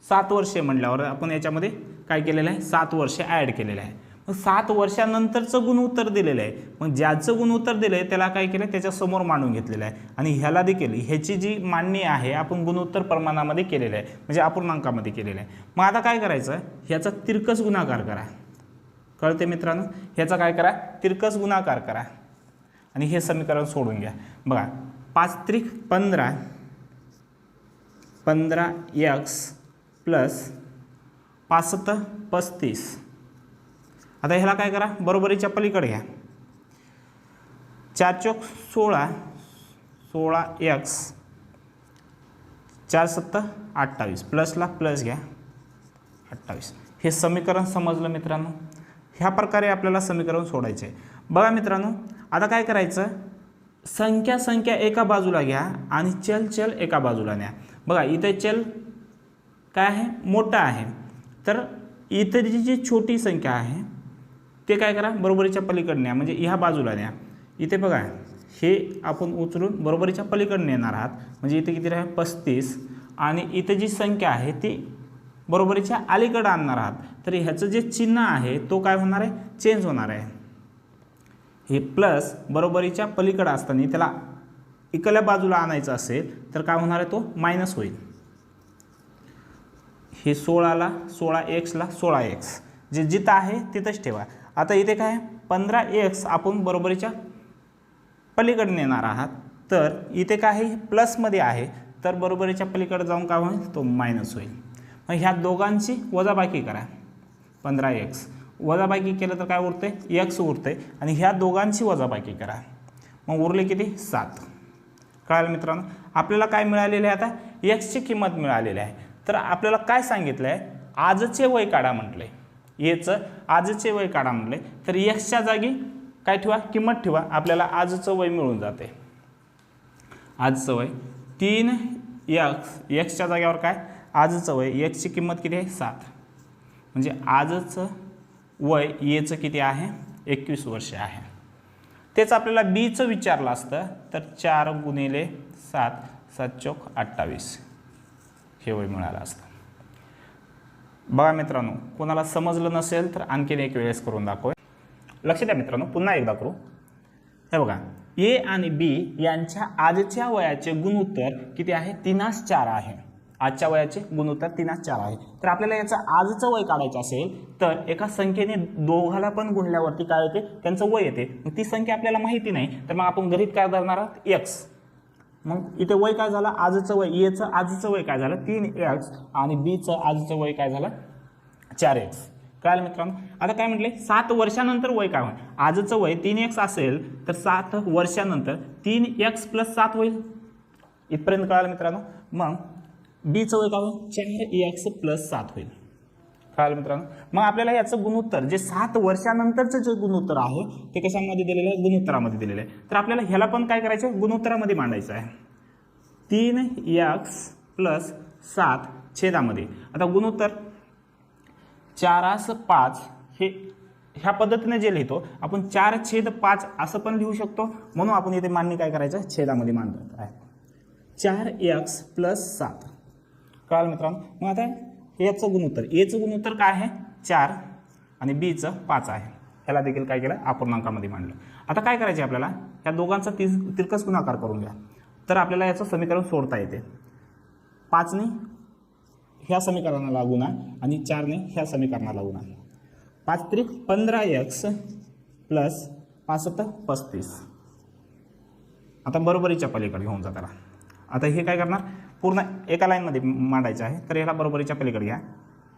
7 वर्षे म्हटल्यावर आपण याच्यामध्ये काय केलेलं आहे 7 वर्षे ॲड केलेलं आहे. मग 7 वर्षानंतरचं गुणोत्तर दिलेलं आहे, मग ज्याचं गुणोत्तर दिलं आहे त्याला काय केलं त्याच्यासमोर मांडून घेतलेलं आहे आणि ह्याला देखील ह्याची जी मांडणी आहे आपण गुणोत्तर प्रमाणामध्ये केलेलं आहे म्हणजे अपूर्णांकामध्ये केलेलं आहे. मग आता काय करायचं ह्याचा तिरकस गुणाकार करा. कळते मित्रांनो? ह्याचा काय करा तिरकस गुणाकार करा आणि हे समीकरण सोडून घ्या. बघा 5 त्रिक 15 15x प्लस 5 7 35. आता ह्याला काय करा बरोबरीच्या पलीकडे घ्या 4 चौक 16 16x 4 7 28 प्लसला प्लस घ्या 28. हे समीकरण समजलं मित्रांनो? ह्या प्रकारे आपल्याला समीकरण सोडायचे आहे. बघा मित्रांनो आता काय करायचं संख्या संख्या एका बाजूला घ्या आणि चल चल एका बाजूला न्या. बघा इथे चल काय आहे मोठा आहे तर इतर जी छोटी संख्या आहे ते काय करा बरोबरीच्या पलीकडे न्या म्हणजे ह्या बाजूला न्या. इथे बघा हे आपण उचलून बरोबरीच्या पलीकडे नेणार आहात म्हणजे इथे किती आहे 35 आणि इथे जी संख्या आहे ती बरोबरीच्या अलीकडे आणणार आहात. तर ह्याचं जे चिन्ह आहे तो काय होणार आहे चेंज होणार आहे. हे प्लस बरोबरीच्या पलीकडे असताना त्याला इकडल्या बाजूला आणायचं असेल तर काय होणार आहे तो मायनस होईल. हे 16ला 16xला 16x जे जिथं आहे तिथंच ठेवा. आता इथे काय 15x आपण बरोबरीच्या पलीकडे नेणार आहात तर इथे काय आहे प्लसमध्ये आहे तर बरोबरीच्या पलीकडे जाऊन काय होईल तो मायनस होईल. मग ह्या दोघांची वजाबाकी करा 15x वजाबाकी केलं तर काय उरते x उरते आणि ह्या दोघांची वजाबाकी करा मग उरले किती 7. कळालं मित्रांनो? आपल्याला काय मिळालेलं आहे आता x ची किंमत मिळालेली आहे. तर आपल्याला काय सांगितलं आहे आजचे वय काढा म्हटले याचं आजचे वय काढा म्हटले तर एक्सच्या जागी काय ठेवा किंमत ठेवा आपल्याला आजचं वय मिळून जाते. आजचं वय 3x एक्सच्या जाग्यावर काय आजचं वय एक्सची किंमत किती आहे 7 म्हणजे आजचं वय येचं किती आहे 21 वर्ष आहे. तेच आपल्याला बीचं विचारलं असतं तर 4 × 7 7 चौक 28 हे वय मिळालं असतं. बघा मित्रांनो, कोणाला समजलं नसेल तर आणखीन एक वेळेस करून दाखव. लक्ष द्या मित्रांनो, पुन्हा एकदा करू. हे बघा, ए आणि बी यांच्या आजच्या वयाचे गुणोत्तर किती आहे? 3:4 आहे. आजच्या वयाचे गुणोत्तर 3:4 आहे. तर आपल्याला याचं आजचं वय काढायचं असेल तर एका संख्येने दोघाला पण गुणल्यावरती काय येते? त्यांचं वय येते. मग ती संख्या आपल्याला माहिती नाही तर मग आपण गणित काय धरणार आहोत? x. मग इथे वय काय झालं? आजचं वय. एचं आजचं वय काय झालं? 3x आणि बीचं आजचं वय काय झालं? 4x. कळलं मित्रांनो? आता काय म्हटले? 7 वर्षानंतर वय काय होईल? आजचं वय 3x असेल तर 7 वर्षानंतर 3x + 7 होईल. इथपर्यंत कळलं मित्रांनो? मग बीचं वय काय होईल? 4x + 7 होईल. कळलं मित्रांनो? मग आपल्याला याचं गुणोत्तर जे 7 वर्षानंतरचं जे गुणोत्तर आहे ते कशामध्ये दिलेलं आहे? गुणोत्तरामध्ये दिलेलं आहे. तर आपल्याला ह्याला पण काय करायचं आहे? गुणोत्तरामध्ये मांडायचं आहे. 3x + 7 छेदामध्ये. आता गुणोत्तर 4/5 हे ह्या पद्धतीने जे लिहितो आपण 4/5 असं पण लिहू शकतो. म्हणून आपण इथे मांडणी काय करायचं? छेदामध्ये मांडत आहे. 4x + 7. कळलं मित्रांनो? मग आता याचं गुणोत्तर, एचं गुणोत्तर काय आहे? 4 आणि बीचं 5 आहे. ह्याला देखील काय केलं? अपूर्णांकामध्ये मांडलं. आता काय करायचे आपल्याला? ह्या दोघांचा तिरकस गुणाकार करून घ्या. तर आपल्याला याचं समीकरण सोडता येते. 5ने ह्या समीकरणाला गुणा आणि 4ने ह्या समीकरणाला गुणा. 5 त्रिक 15x + 5 × 35. आता बरोबरीच्या पलीकडे घेऊन जा त्याला. आता हे काय करणार? पूर्ण एका लाईनमध्ये मांडायचं आहे. तर याला बरोबरीच्या पलीकडे घ्या.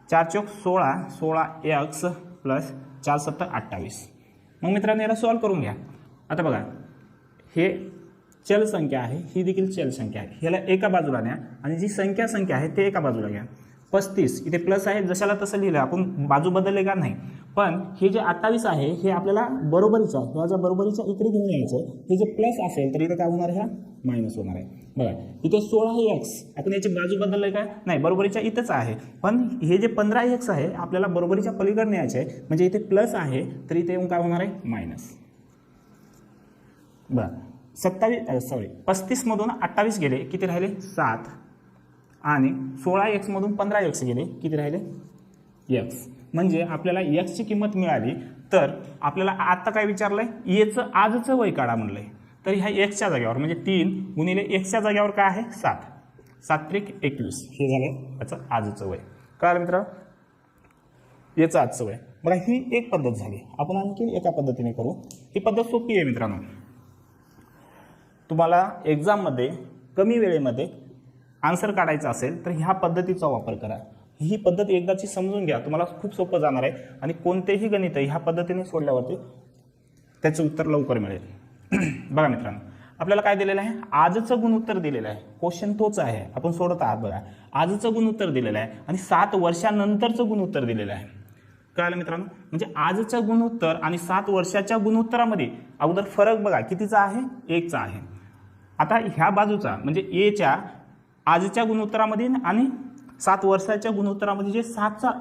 4 चौक 16, 16x + 4 × 7 = 28. मग मित्रांनो याला सॉल्व करून घ्या. आता बघा, हे चल संख्या आहे, ही देखील चल संख्या आहे. ह्याला एका बाजूला न्या आणि जी संख्या आहे ते एका बाजूला घ्या. 35 इथे प्लस आहे, जशाला तसं लिहिलं आपण, बाजू बदलले का नाही. पण हे जे 28 आहे हे आपल्याला बरोबरीचं आहे, ह्याच्या बरोबरीच्या इकडे घेऊन यायचं. हे जे प्लस असेल तर इथे काय होणार? ह्या मायनस होणार आहे. बघा इथे 16x, आपण याची बाजू बदलले काय नाही, बरोबरीच्या इथंच आहे. पण हे जे 15x आहे आपल्याला बरोबरीच्या पलीकडे न्यायचं आहे. म्हणजे इथे प्लस आहे तर इथे येऊन काय होणार आहे? मायनस. बरं 35 मधून 28 गेले, किती राहिले? 7. आणि 16x मधून 15x गेले, किती राहिले? x. म्हणजे आपल्याला x ची किंमत मिळाली. तर आपल्याला आता काय विचारलंय? एचं आजचं वय काढा म्हणलंय. तर ह्या xच्या जागेवर म्हणजे 3 × x च्या जागेवर काय आहे? 7. 7 त्रिक 21 हे झालं याचं आजचं वय. कळलं मित्र? याचं आजचं वय. बघा ही एक पद्धत झाली. आपण आणखी एका पद्धतीने करू. ही पद्धत सोपी आहे मित्रांनो. तुम्हाला एक्झाममध्ये कमी वेळेमध्ये आन्सर काढायचा असेल तर ह्या पद्धतीचा वापर करा. ही पद्धत एकदाची समजून घ्या, तुम्हाला खूप सोपं जाणार आहे. आणि कोणतेही गणित ह्या पद्धतीने सोडल्यावरती त्याचं उत्तर लवकर मिळेल. बघा मित्रांनो, आपल्याला काय दिलेलं आहे? आजचं गुणोत्तर दिलेलं आहे. क्वेश्चन तोच आहे, आपण सोडत आहात. बघा आजचं गुणोत्तर दिलेलं आहे आणि 7 वर्षानंतरचं गुणोत्तर दिलेलं आहे. कळलं मित्रांनो? म्हणजे आजचं गुणोत्तर आणि 7 वर्षाच्या गुणोत्तरामध्ये अगोदर फरक बघा कितीचा आहे? 1चा आहे. आता ह्या बाजूचा म्हणजे एच्या आजच्या गुणोत्तरामध्ये आणि 7 वर्षाच्या गुणोत्तरामध्ये जे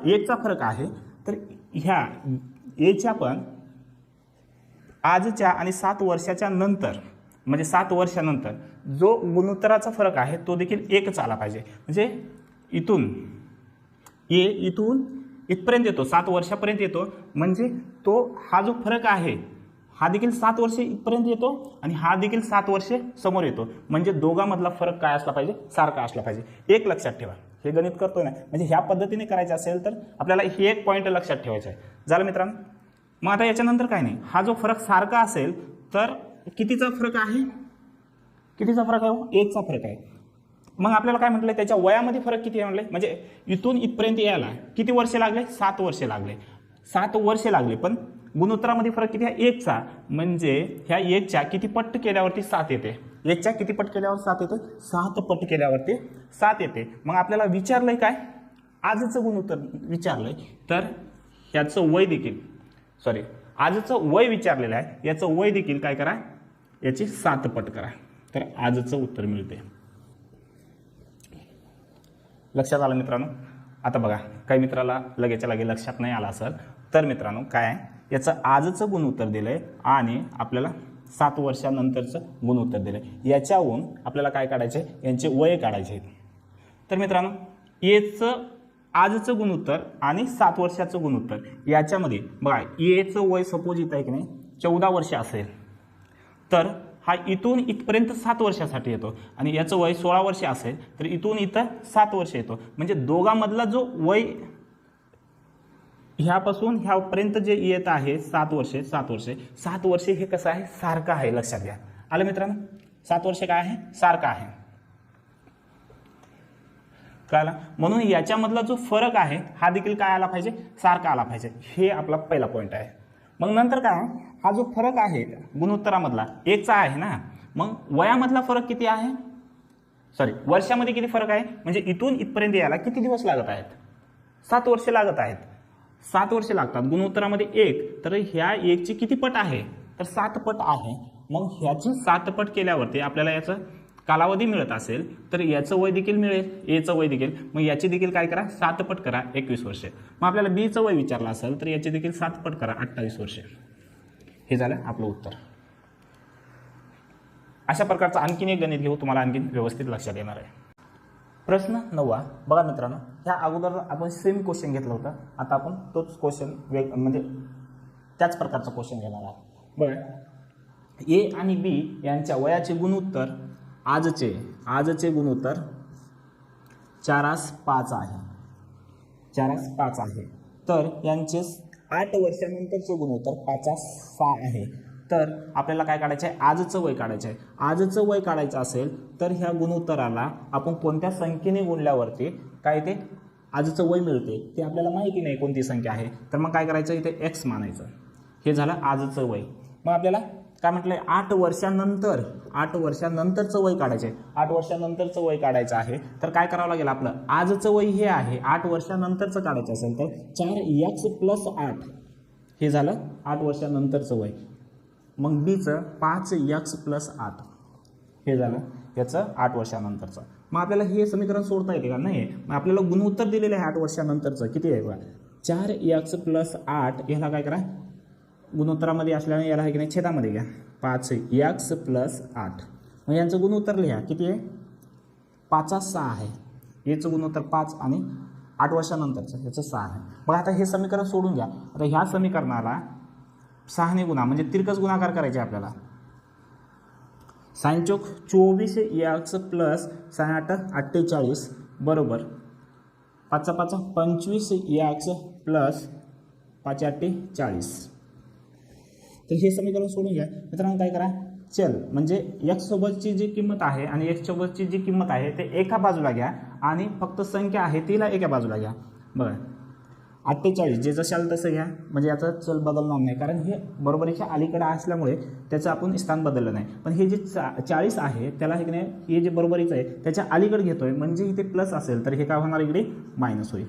1चा फरक आहे, तर ह्या एच्या पण आजच्या आणि 7 वर्षाच्या नंतर म्हणजे 7 वर्षानंतर जो गुणोत्तराचा फरक आहे तो देखील 1च आला पाहिजे. म्हणजे इथून इथपर्यंत येतो, 7 वर्षापर्यंत येतो. म्हणजे तो हा जो फरक आहे हा देखील 7 वर्षे इथपर्यंत येतो आणि हा देखील 7 वर्षे समोर येतो. म्हणजे दोघांमधला फरक काय असला पाहिजे? सारखा असला पाहिजे. एक लक्षात ठेवा, हे गणित करतोय ना, म्हणजे ह्या पद्धतीने करायचं असेल तर आपल्याला हे एक पॉईंट लक्षात ठेवायचं आहे. झालं मित्रांनो? मग आता याच्यानंतर काय नाही, हा जो फरक सारखा असेल तर कितीचा फरक आहे? कितीचा फरक आहे? 1चा फरक आहे. मग आपल्याला काय म्हटलं? त्याच्या वयामध्ये फरक किती आहे म्हटलं? म्हणजे इथून इथपर्यंत यायला किती वर्षे लागले? 7 वर्षे लागले. 7 वर्षे लागले. पण गुणोत्तरामध्ये फरक किती आहे? 1चा. म्हणजे ह्या 1च्या किती पट केल्यावरती 7 येते? 1च्या किती पट केल्यावर 7 येते? 7 पट केल्यावरती 7 येते. मग आपल्याला विचारलंय काय? आजचं गुणोत्तर विचारलंय. तर ह्याचं वय देखील आजचं वय विचारलेलं आहे. याचं वय देखील काय करा? याची 7 पट करा. तर आजचं उत्तर मिळते. लक्षात आलं मित्रांनो? आता बघा, काही मित्राला लगेच्या लगे लक्षात नाही आला असेल तर मित्रांनो काय आहे, याचं आजचं गुणोत्तर दिलंय आणि आपल्याला 7 वर्षानंतरचं गुणोत्तर दिलं आहे. याच्याहून आपल्याला काय काढायचं आहे, यांचे वय काढायचे आहेत. तर मित्रांनो एचं आजचं गुणोत्तर आणि 7 वर्षाचं गुणोत्तर याच्यामध्ये बघा, एचं वय सपोज इथं आहे की नाही 14 वर्ष असेल, तर हा इथून इथपर्यंत 7 वर्षासाठी येतो आणि याचं वय 16 वर्ष असेल तर इथून इथं 7 वर्ष येतो. म्हणजे दोघांमधला जो वय ह्यापासून ह्यापर्यंत जे येत आहे 7 वर्षे हे कसं आहे, सारखं आहे. लक्षात घ्या. आलं मित्रांनो, 7 वर्षे काय आहे, सारखं आहे. कळलं? म्हणून याच्यामधला जो फरक आहे हा देखील काय आला पाहिजे, सारखा आला पाहिजे. हे आपला पहिला पॉईंट आहे. मग नंतर काय, हा जो फरक आहे गुणोत्तरामधला एकचा आहे ना, मग वयामधला फरक किती आहे, वर्षामध्ये किती फरक आहे, म्हणजे इथून इथपर्यंत यायला किती दिवस लागत आहेत, 7 वर्षे लागत आहेत. 7 वर्षे लागतात. गुणोत्तरामध्ये 1, तर ह्या 1ची किती पट आहे, तर 7 पट आहे. मग ह्याची 7 पट केल्यावरती आपल्याला याचं कालावधी मिळत असेल तर याचं वय देखील मिळेल, एचं वय देखील. मग याची देखील काय करा, 7 पट करा, 21 वर्षे. मग आपल्याला बीचं वय विचारलं असेल तर याची देखील 7 पट करा, 28 वर्षे. हे झालं आपलं उत्तर. अशा प्रकारचं आणखीन एक गणित घेऊ, तुम्हाला आणखीन व्यवस्थित लक्षात येणार आहे. प्रश्न 9 बघा मित्रांनो, ह्या अगोदर आपण सेम क्वेश्चन घेतलं होतं, आता आपण तोच क्वेश्चन म्हणजे त्याच प्रकारचा क्वेश्चन घेणार आहोत. बघा, ए आणि बी यांच्या वयाचे गुणोत्तर आजचे गुणोत्तर 4:5 आहे. 4:5 आहे. तर यांचे 8 वर्षानंतरचे गुणोत्तर 5:6 आहे. तर आपल्याला काय काढायचं आहे, आजचं वय काढायचं आहे. आजचं वय काढायचं असेल तर ह्या गुणोत्तराला आपण कोणत्या संख्येने गुणल्यावरती काय ते आजचं वय मिळते ते आपल्याला माहिती नाही कोणती संख्या आहे. तर मग काय करायचं, इथे x मानायचं. हे झालं आजचं वय. मग आपल्याला काय म्हटलंय, 8 वर्षानंतरचं वय काढायचं आहे. 8 वर्षानंतरचं वय काढायचं आहे तर काय करावं लागेल, आपलं आजचं वय हे आहे, 8 वर्षानंतरचं काढायचं असेल तर 4x + 8 हे झालं 8 वर्षानंतरचं वय. मग बीचं 5x + 8 हे झालं याचं 8 वर्षानंतरचं. मग आपल्याला हे समीकरण सोडता येते का, नाही. मग आपल्याला गुणोत्तर दिलेलं आहे 8 वर्षानंतरचं किती आहे बघा, 4x + 8. ह्याला काय करा, गुणोत्तरामध्ये असल्याने याला आहे की नाही छेदामध्ये घ्या, 5x + 8. मग यांचं गुणोत्तर लिहा किती आहे, 5:6 आहे. याचं गुणोत्तर 5 आणि 8 वर्षानंतरचं याचं 6 आहे. मग आता हे समीकरण सोडून घ्या. आता ह्या समीकरणाला 6ने गुणा म्हणजे तिरकस गुणाकार करायचे आपल्याला. sin चौक 24x + sin 8 48 बरोबर 5 5 25x + 5 8 40. तर हे समीकरण सोडून घ्या. मित्रांनो काय करा, चल म्हणजे x सोबतची जी किंमत आहे आणि x सोबतची जी किंमत आहे ते एका बाजूला घ्या आणि फक्त संख्या आहे तिला एका बाजूला घ्या. बघा 48 जे जशाल तसं घ्या, म्हणजे याचा चल बदलणार नाही, कारण हे बरोबरीच्या अलीकडे असल्यामुळे त्याचं आपण स्थान बदललं नाही. पण हे जे 40 आहे त्याला हे नाही, हे जे बरोबरीचं आहे त्याच्या अलीकडे घेतोय, म्हणजे इथे प्लस असेल तर हे काय होणार, इकडे मायनस होईल.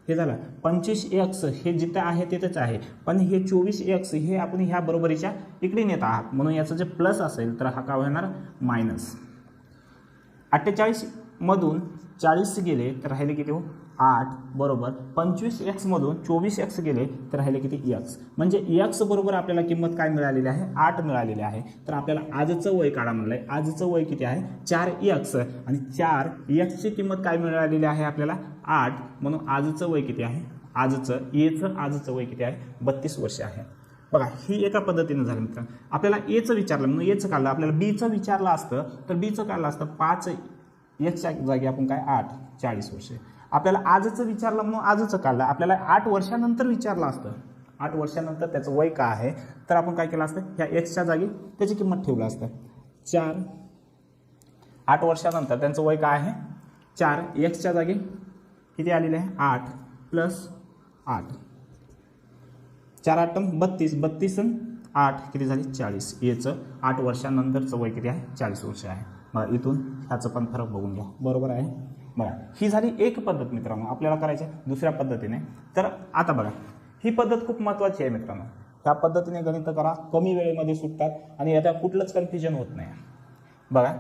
हे झालं 25x हे जिथे आहे तिथेच आहे, पण हे 24x हे आपण ह्या बरोबरीच्या इकडे नेत आहात, म्हणून याचं जे प्लस असेल तर हा काय होणार, मायनस. 48 मधून 40 गेले तर राहिले किती हो, 8 बरोबर 25x मधून 24x गेले तर राहिले किती, x. म्हणजे x बरोबर आपल्याला किंमत काय मिळालेली आहे, 8 मिळालेली आहे. तर आपल्याला आजचं वय काढा म्हणलंय. आजचं वय किती आहे, 4x आणि 4x किंमत काय मिळालेली आहे आपल्याला, 8. म्हणून आजचं वय किती आहे, एचं आजचं वय किती आहे, 32 वर्ष आहे. बघा ही एका पद्धतीने झालं मित्रांनो. आपल्याला एचं विचारलं म्हणून एचं काढलं. आपल्याला बीचं विचारलं असतं तर बीचं काढलं असतं 5xच्या जागी आपण काय 8 40 वर्षे. आपल्याला आजचं विचारलं म्हणून आजचं काढलं. आपल्याला 8 वर्षानंतर विचारलं असतं, 8 वर्षानंतर त्याचं वय काय आहे तर आपण काय केलं असतं, ह्या एक्सच्या जागी त्याची किंमत ठेवलं असतं. 8 वर्षानंतर त्यांचं वय काय आहे 4, एक्सच्या जागी किती आलेले आहे 8 + 8, 4 8 32, 32 आणि 8 किती झाली 40. याचं 8 वर्षानंतरचं वय किती आहे 40 वर्ष आहे. मग इथून ह्याचं पण फरक बघून घ्या, बरोबर आहे. बघा ही झाली एक पद्धत मित्रांनो. आपल्याला करायची दुसऱ्या पद्धतीने. तर आता बघा ही पद्धत खूप महत्त्वाची आहे मित्रांनो. त्या पद्धतीने गणित करा, कमी वेळेमध्ये सुटतात आणि यात कुठलंच कन्फ्युजन होत नाही. बघा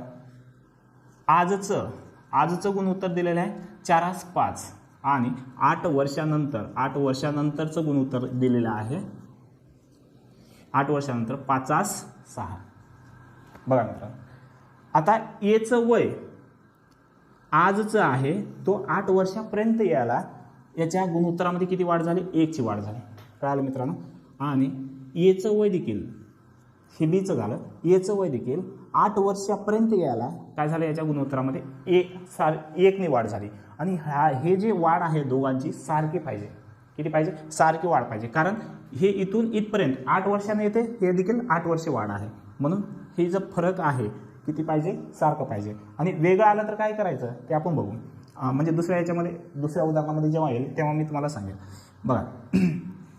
आजचं गुणोत्तर दिलेलं आहे 4:5 आणि 8 वर्षानंतरचं गुणोत्तर दिलेलं आहे 8 वर्षानंतर 5:6. 6. बघा मित्रांनो, आता एचं वय आजचं आहे तो 8 वर्षापर्यंत यायला याच्या गुणोत्तरामध्ये किती वाढ झाली? 1 ची वाढ झाली. कळालं मित्रांनो. आणि एचं वय देखील, हे बीचं झालं, एचं वय देखील 8 वर्षापर्यंत यायला काय झालं? याच्या गुणोत्तरामध्ये 1 ने वाढ झाली. आणि हे जे वाढ आहे दोघांची सारखी पाहिजे. किती पाहिजे? सारखी वाढ पाहिजे. कारण हे इथून इथपर्यंत 8 वर्षाने येते, हे देखील 8 वर्षे वाढ आहे. म्हणून हे जो फरक आहे किती पाहिजे? सारखं पाहिजे. आणि वेगळं आलं तर काय करायचं ते आपण बघू. म्हणजे दुसऱ्या उदाहरणामध्ये जेव्हा येईल तेव्हा मी तुम्हाला सांगेन. बघा,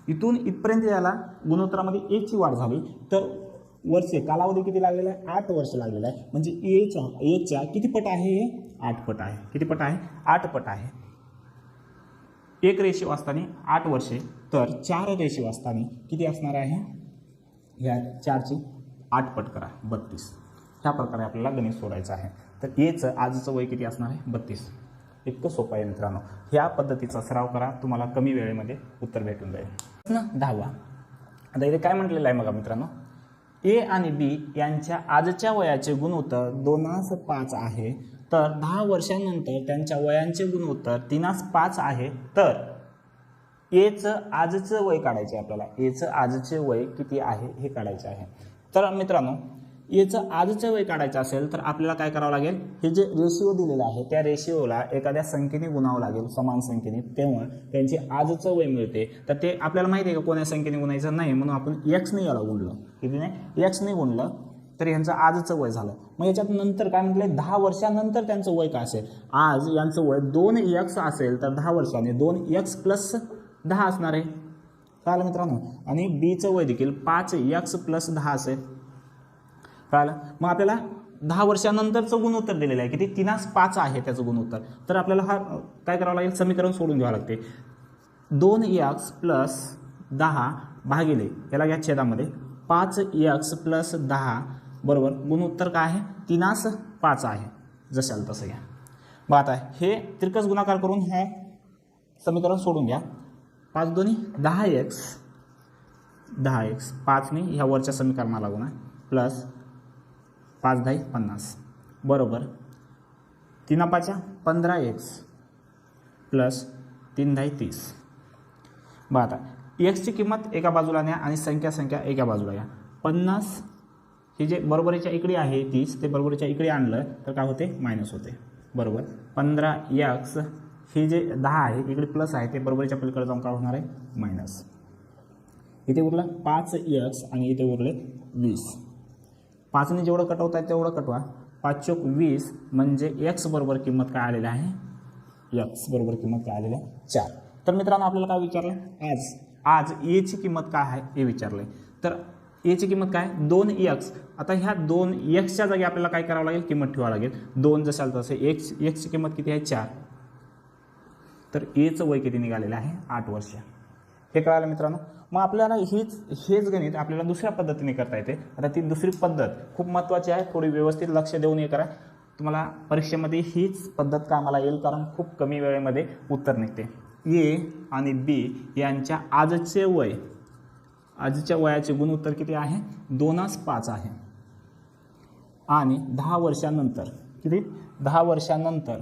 इथून इथपर्यंत याला गुणोत्तरामध्ये 1 ची वाढ झाली तर वर्षे कालावधी किती लागलेला आहे? 8 वर्ष लागलेला आहे. म्हणजे एच्या किती पट आहे? हे 8 पट आहे. किती पट आहे? 8 पट आहे. 1 रेशिओ असताना 8 वर्षे, तर 4 रेशिओ असताना किती असणार आहे? ह्या 4ची 8 पट करा, 32. ह्या प्रकारे आपल्याला गणित सोडायचं आहे. तर एचं आजचं वय किती असणार आहे? 32. इतकं सोपं आहे मित्रांनो. ह्या पद्धतीचा सराव करा, तुम्हाला कमी वेळेमध्ये उत्तर भेटून जाईल. ना 10वा. आता इथे काय म्हटलेलं आहे बघा मित्रांनो, ए आणि बी यांच्या आजच्या वयाचे गुणोत्तर 2:5 आहे. तर 10 वर्षांनंतर त्यांच्या वयांचे गुणोत्तर 3:5 आहे. तर एचं आजचं वय काढायचे आपल्याला. एचं आजचे वय किती आहे हे काढायचे आहे. तर मित्रांनो, याचं आजचं वय काढायचं असेल तर आपल्याला काय करावं लागेल? हे जे रेशिओ दिलेलं आहे त्या रेशिओला एखाद्या संख्येने गुणावं लागेल, समान संख्येने, तेव्हा त्यांचे आजचं वय मिळते. तर ते आपल्याला माहिती आहे का कोण्या संख्येने गुणायचं नाही, म्हणून आपण एक्सने याला गुणलं. किती नाही? एक्सने गुणलं तर यांचं आजचं वय झालं. मग याच्यात नंतर काय म्हटलं? 10 वर्षानंतर त्यांचं वय काय असेल? आज यांचं वय 2x असेल तर 10 वर्षाने 2x + 10 असणार आहे. कळालं मित्रांनो. आणि बीचं वय देखील 5x + 10 असेल. कळालं. मग आपल्याला 10 वर्षानंतरचं गुणोत्तर दिलेलं आहे किती? 3:5 आहे त्याचं गुणोत्तर. तर आपल्याला हा काय करावं लागेल? समीकरण सोडून घ्यावं लागते. 2x + 10 भागिले याला घ्या छेदामध्ये 5x + 10 बरोबर गुणोत्तर काय आहे? 3:5 आहे. जशाल तसं घ्या. मग आता हे तिरकस गुणाकार करून हे समीकरण सोडून घ्या. 5 2 10x 5ने ह्या वरच्या समीकरणाला गुणा प्लस 5 10 50 बरोबर 3:5 15x प्लस 3 10 30. बघा आता एक्सची किंमत एका बाजूला न्या आणि संख्या एका बाजूला घ्या. 50 हे जे बरोबरीच्या इकडे आहे 30 ते बरोबरीच्या इकडे आणलं तर काय होते? मायनस होते. बरोबर 15x हे जे 10 आहे इकडे प्लस आहे ते बरोबरीच्या पलीकडे जाऊन काय होणार आहे? मायनस. इथे उरलं 5x आणि इथे उरले 20. 5ने जेवढं कटवता येईल तेवढं कटवा. 5 चोक 20 म्हणजे x बरोबर किंमत काय आलेली आहे? x बरोबर किंमत काय आलेली आहे? 4. तर मित्रांनो आपल्याला काय विचारलं? आज एची किंमत काय आहे हे विचारलंय. तर एची किंमत काय? 2x. आता ह्या 2xच्या जागी आपल्याला काय करावं लागेल? किंमत ठेवावं लागेल. 2 जशाल तसे एक्सची किंमत किती आहे? 4. तर एचं वय किती निघालेलं आहे? 8 वर्ष. हे कळालं मित्रांनो. मग आपल्याला हेच गणित आपल्याला दुसऱ्या पद्धतीने करता येते. आता ती दुसरी पद्धत खूप महत्त्वाची आहे. थोडी व्यवस्थित लक्ष देऊन हे करा. तुम्हाला परीक्षेमध्ये हीच पद्धत कामाला येईल कारण खूप कमी वेळेमध्ये उत्तर निघते. ए आणि बी यांच्या आजचे वय, आजच्या वयाचे गुणोत्तर किती आहे? 2:5 आहे. आणि 10 वर्षानंतर किती? 10 वर्षानंतर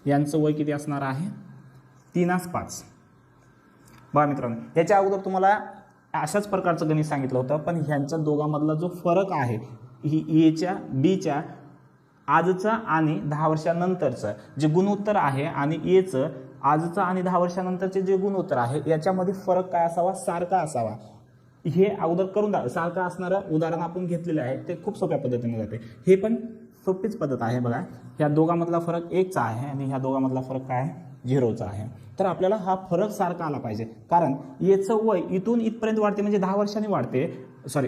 यांचं वय किती असणार आहे? 3:5. बघा मित्रांनो, याच्या अगोदर तुम्हाला अशाच प्रकारचं गणित सांगितलं होतं, पण ह्यांच्या दोघांमधला जो फरक आहे ही एच्या बीच्या आजचा आणि 10 वर्षानंतरचं जे गुणोत्तर आहे आणि एचं आजचा आणि 10 वर्षानंतरचे जे गुणोत्तर आहे याच्यामध्ये फरक काय असावा? सारखा असावा. हे अगोदर करून सारखं असणारं उदाहरण आपण घेतलेलं आहे ते खूप सोप्या पद्धतीने जाते. हे पण सोपीच पद्धत आहे. बघा ह्या दोघांमधला फरक 1चा आहे आणि ह्या दोघांमधला फरक काय आहे? 0चा आहे. तर आपल्याला हा फरक सारखा आला पाहिजे कारण एचं वय इथून इथपर्यंत वाढते म्हणजे 10 वर्षांनी वाढते.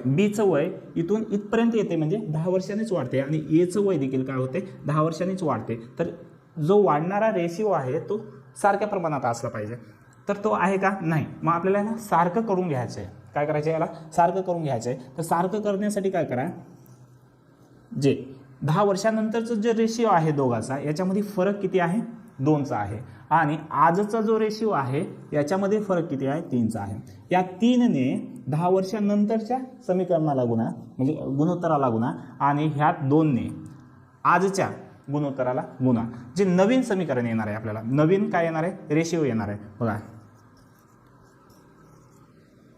बीचं वय इथून इथपर्यंत येते म्हणजे 10 वर्षांनीच वाढते आणि एचं वय देखील काय होते? 10 वर्षांनीच वाढते. तर जो वाढणारा रेशिओ आहे तो सारख्या प्रमाणात असला पाहिजे. तर तो आहे का? नाही. मग आपल्याला याला सारखं करून घ्यायचं आहे. काय करायचं? याला सारखं करून घ्यायचं आहे. तर सारखं करण्यासाठी काय करा? जे 10 वर्षानंतरचं जे रेशिओ आहे दोघाचा याच्यामध्ये फरक किती आहे? 2चा आहे. आणि आजचा जो रेशिओ आहे याच्यामध्ये फरक किती आहे 3चा आहे. या 3ने 10 वर्षांनंतरच्या समीकरणाला गुणा म्हणजे गुणोत्तराला गुणा आणि ह्या 2ने आजच्या गुणोत्तराला गुणा. जे नवीन समीकरण येणार आहे आपल्याला नवीन काय येणार आहे रेशिओ येणार आहे बघा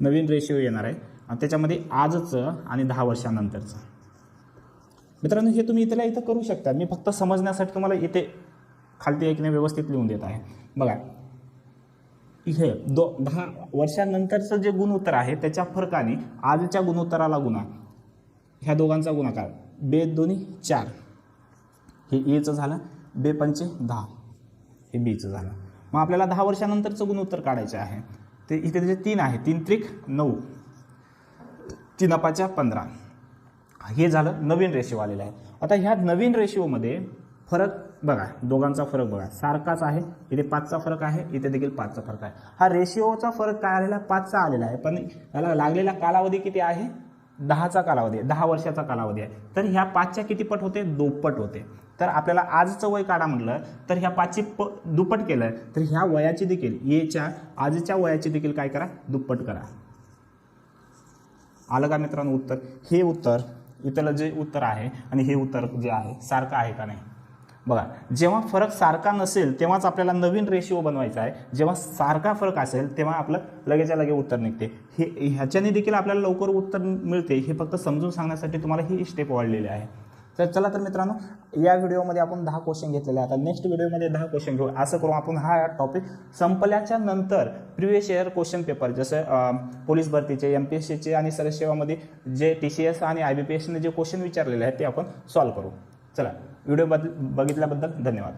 नवीन रेशिओ येणार आहे आणि त्याच्यामध्ये आजचं आणि 10 वर्षांनंतरचं. मित्रांनो हे तुम्ही इथल्या इथं करू शकता. मी फक्त समजण्यासाठी तुम्हाला इथे खालती एकने व्यवस्थित लिहून देत आहे. बघा हे 10 वर्षांनंतरचं जे गुणोत्तर आहे त्याच्या फरकाने आजच्या गुणोत्तराला गुणा. ह्या दोघांचा गुणाकार 2 2 4 हे एचं झालं 2 5 10 हे बीचं झालं. मग आपल्याला 10 वर्षांनंतरचं गुणोत्तर काढायचं आहे. ते इथे जे 3 आहे 3 त्रिक 9 3 5 15 हे झालं नवीन रेशिओ आलेला आहे. आता ह्या नवीन रेशिओमध्ये फरक बघा दोघांचा फरक बघा सारखाच आहे. इथे 5चा फरक आहे इथे देखील 5चा फरक आहे. हा रेशिओचा फरक काय आलेला 5चा आलेला आहे पण याला लागलेला कालावधी किती आहे 10चा कालावधी आहे 10 वर्षाचा कालावधी आहे. तर ह्या 5च्या किती पट होते दुप्पट होते. तर आपल्याला आजचं वय काढा म्हटलं तर ह्या 5ची दुप्पट केलं तर ह्या वयाची देखील येच्या आजच्या वयाची देखील काय करा दुप्पट करा. आलं का मित्रांनो उत्तर. हे उत्तर इथलं जे उत्तर आहे आणि हे उत्तर जे आहे सारखं आहे का नाही बघा. जेव्हा फरक सारखा नसेल तेव्हाच आपल्याला नवीन रेशिओ बनवायचा आहे. जेव्हा सारखा फरक असेल तेव्हा आपलं लगेचच्या लगे उत्तर निघते. हे ह्याच्याने देखील आपल्याला लवकर उत्तर मिळते. हे फक्त समजून सांगण्यासाठी तुम्हाला ही स्टेप वाढलेली आहे. तर चला तर मित्रांनो या व्हिडिओमध्ये आपण 10 क्वेश्चन घेतलेले आहे. आता नेक्स्ट व्हिडिओमध्ये 10 क्वेश्चन घेऊ. असं करू आपण हा टॉपिक संपल्याच्या नंतर प्रिव्हियस इयर क्वेश्चन पेपर जसं पोलीस भरतीचे MPSCचे आणि सरळ सेवामध्ये जे TCS आणि IBPSने जे क्वेश्चन विचारलेले आहेत ते आपण सॉल्व्ह करू. चला व्हिडिओ बघितल्याबद्दल धन्यवाद.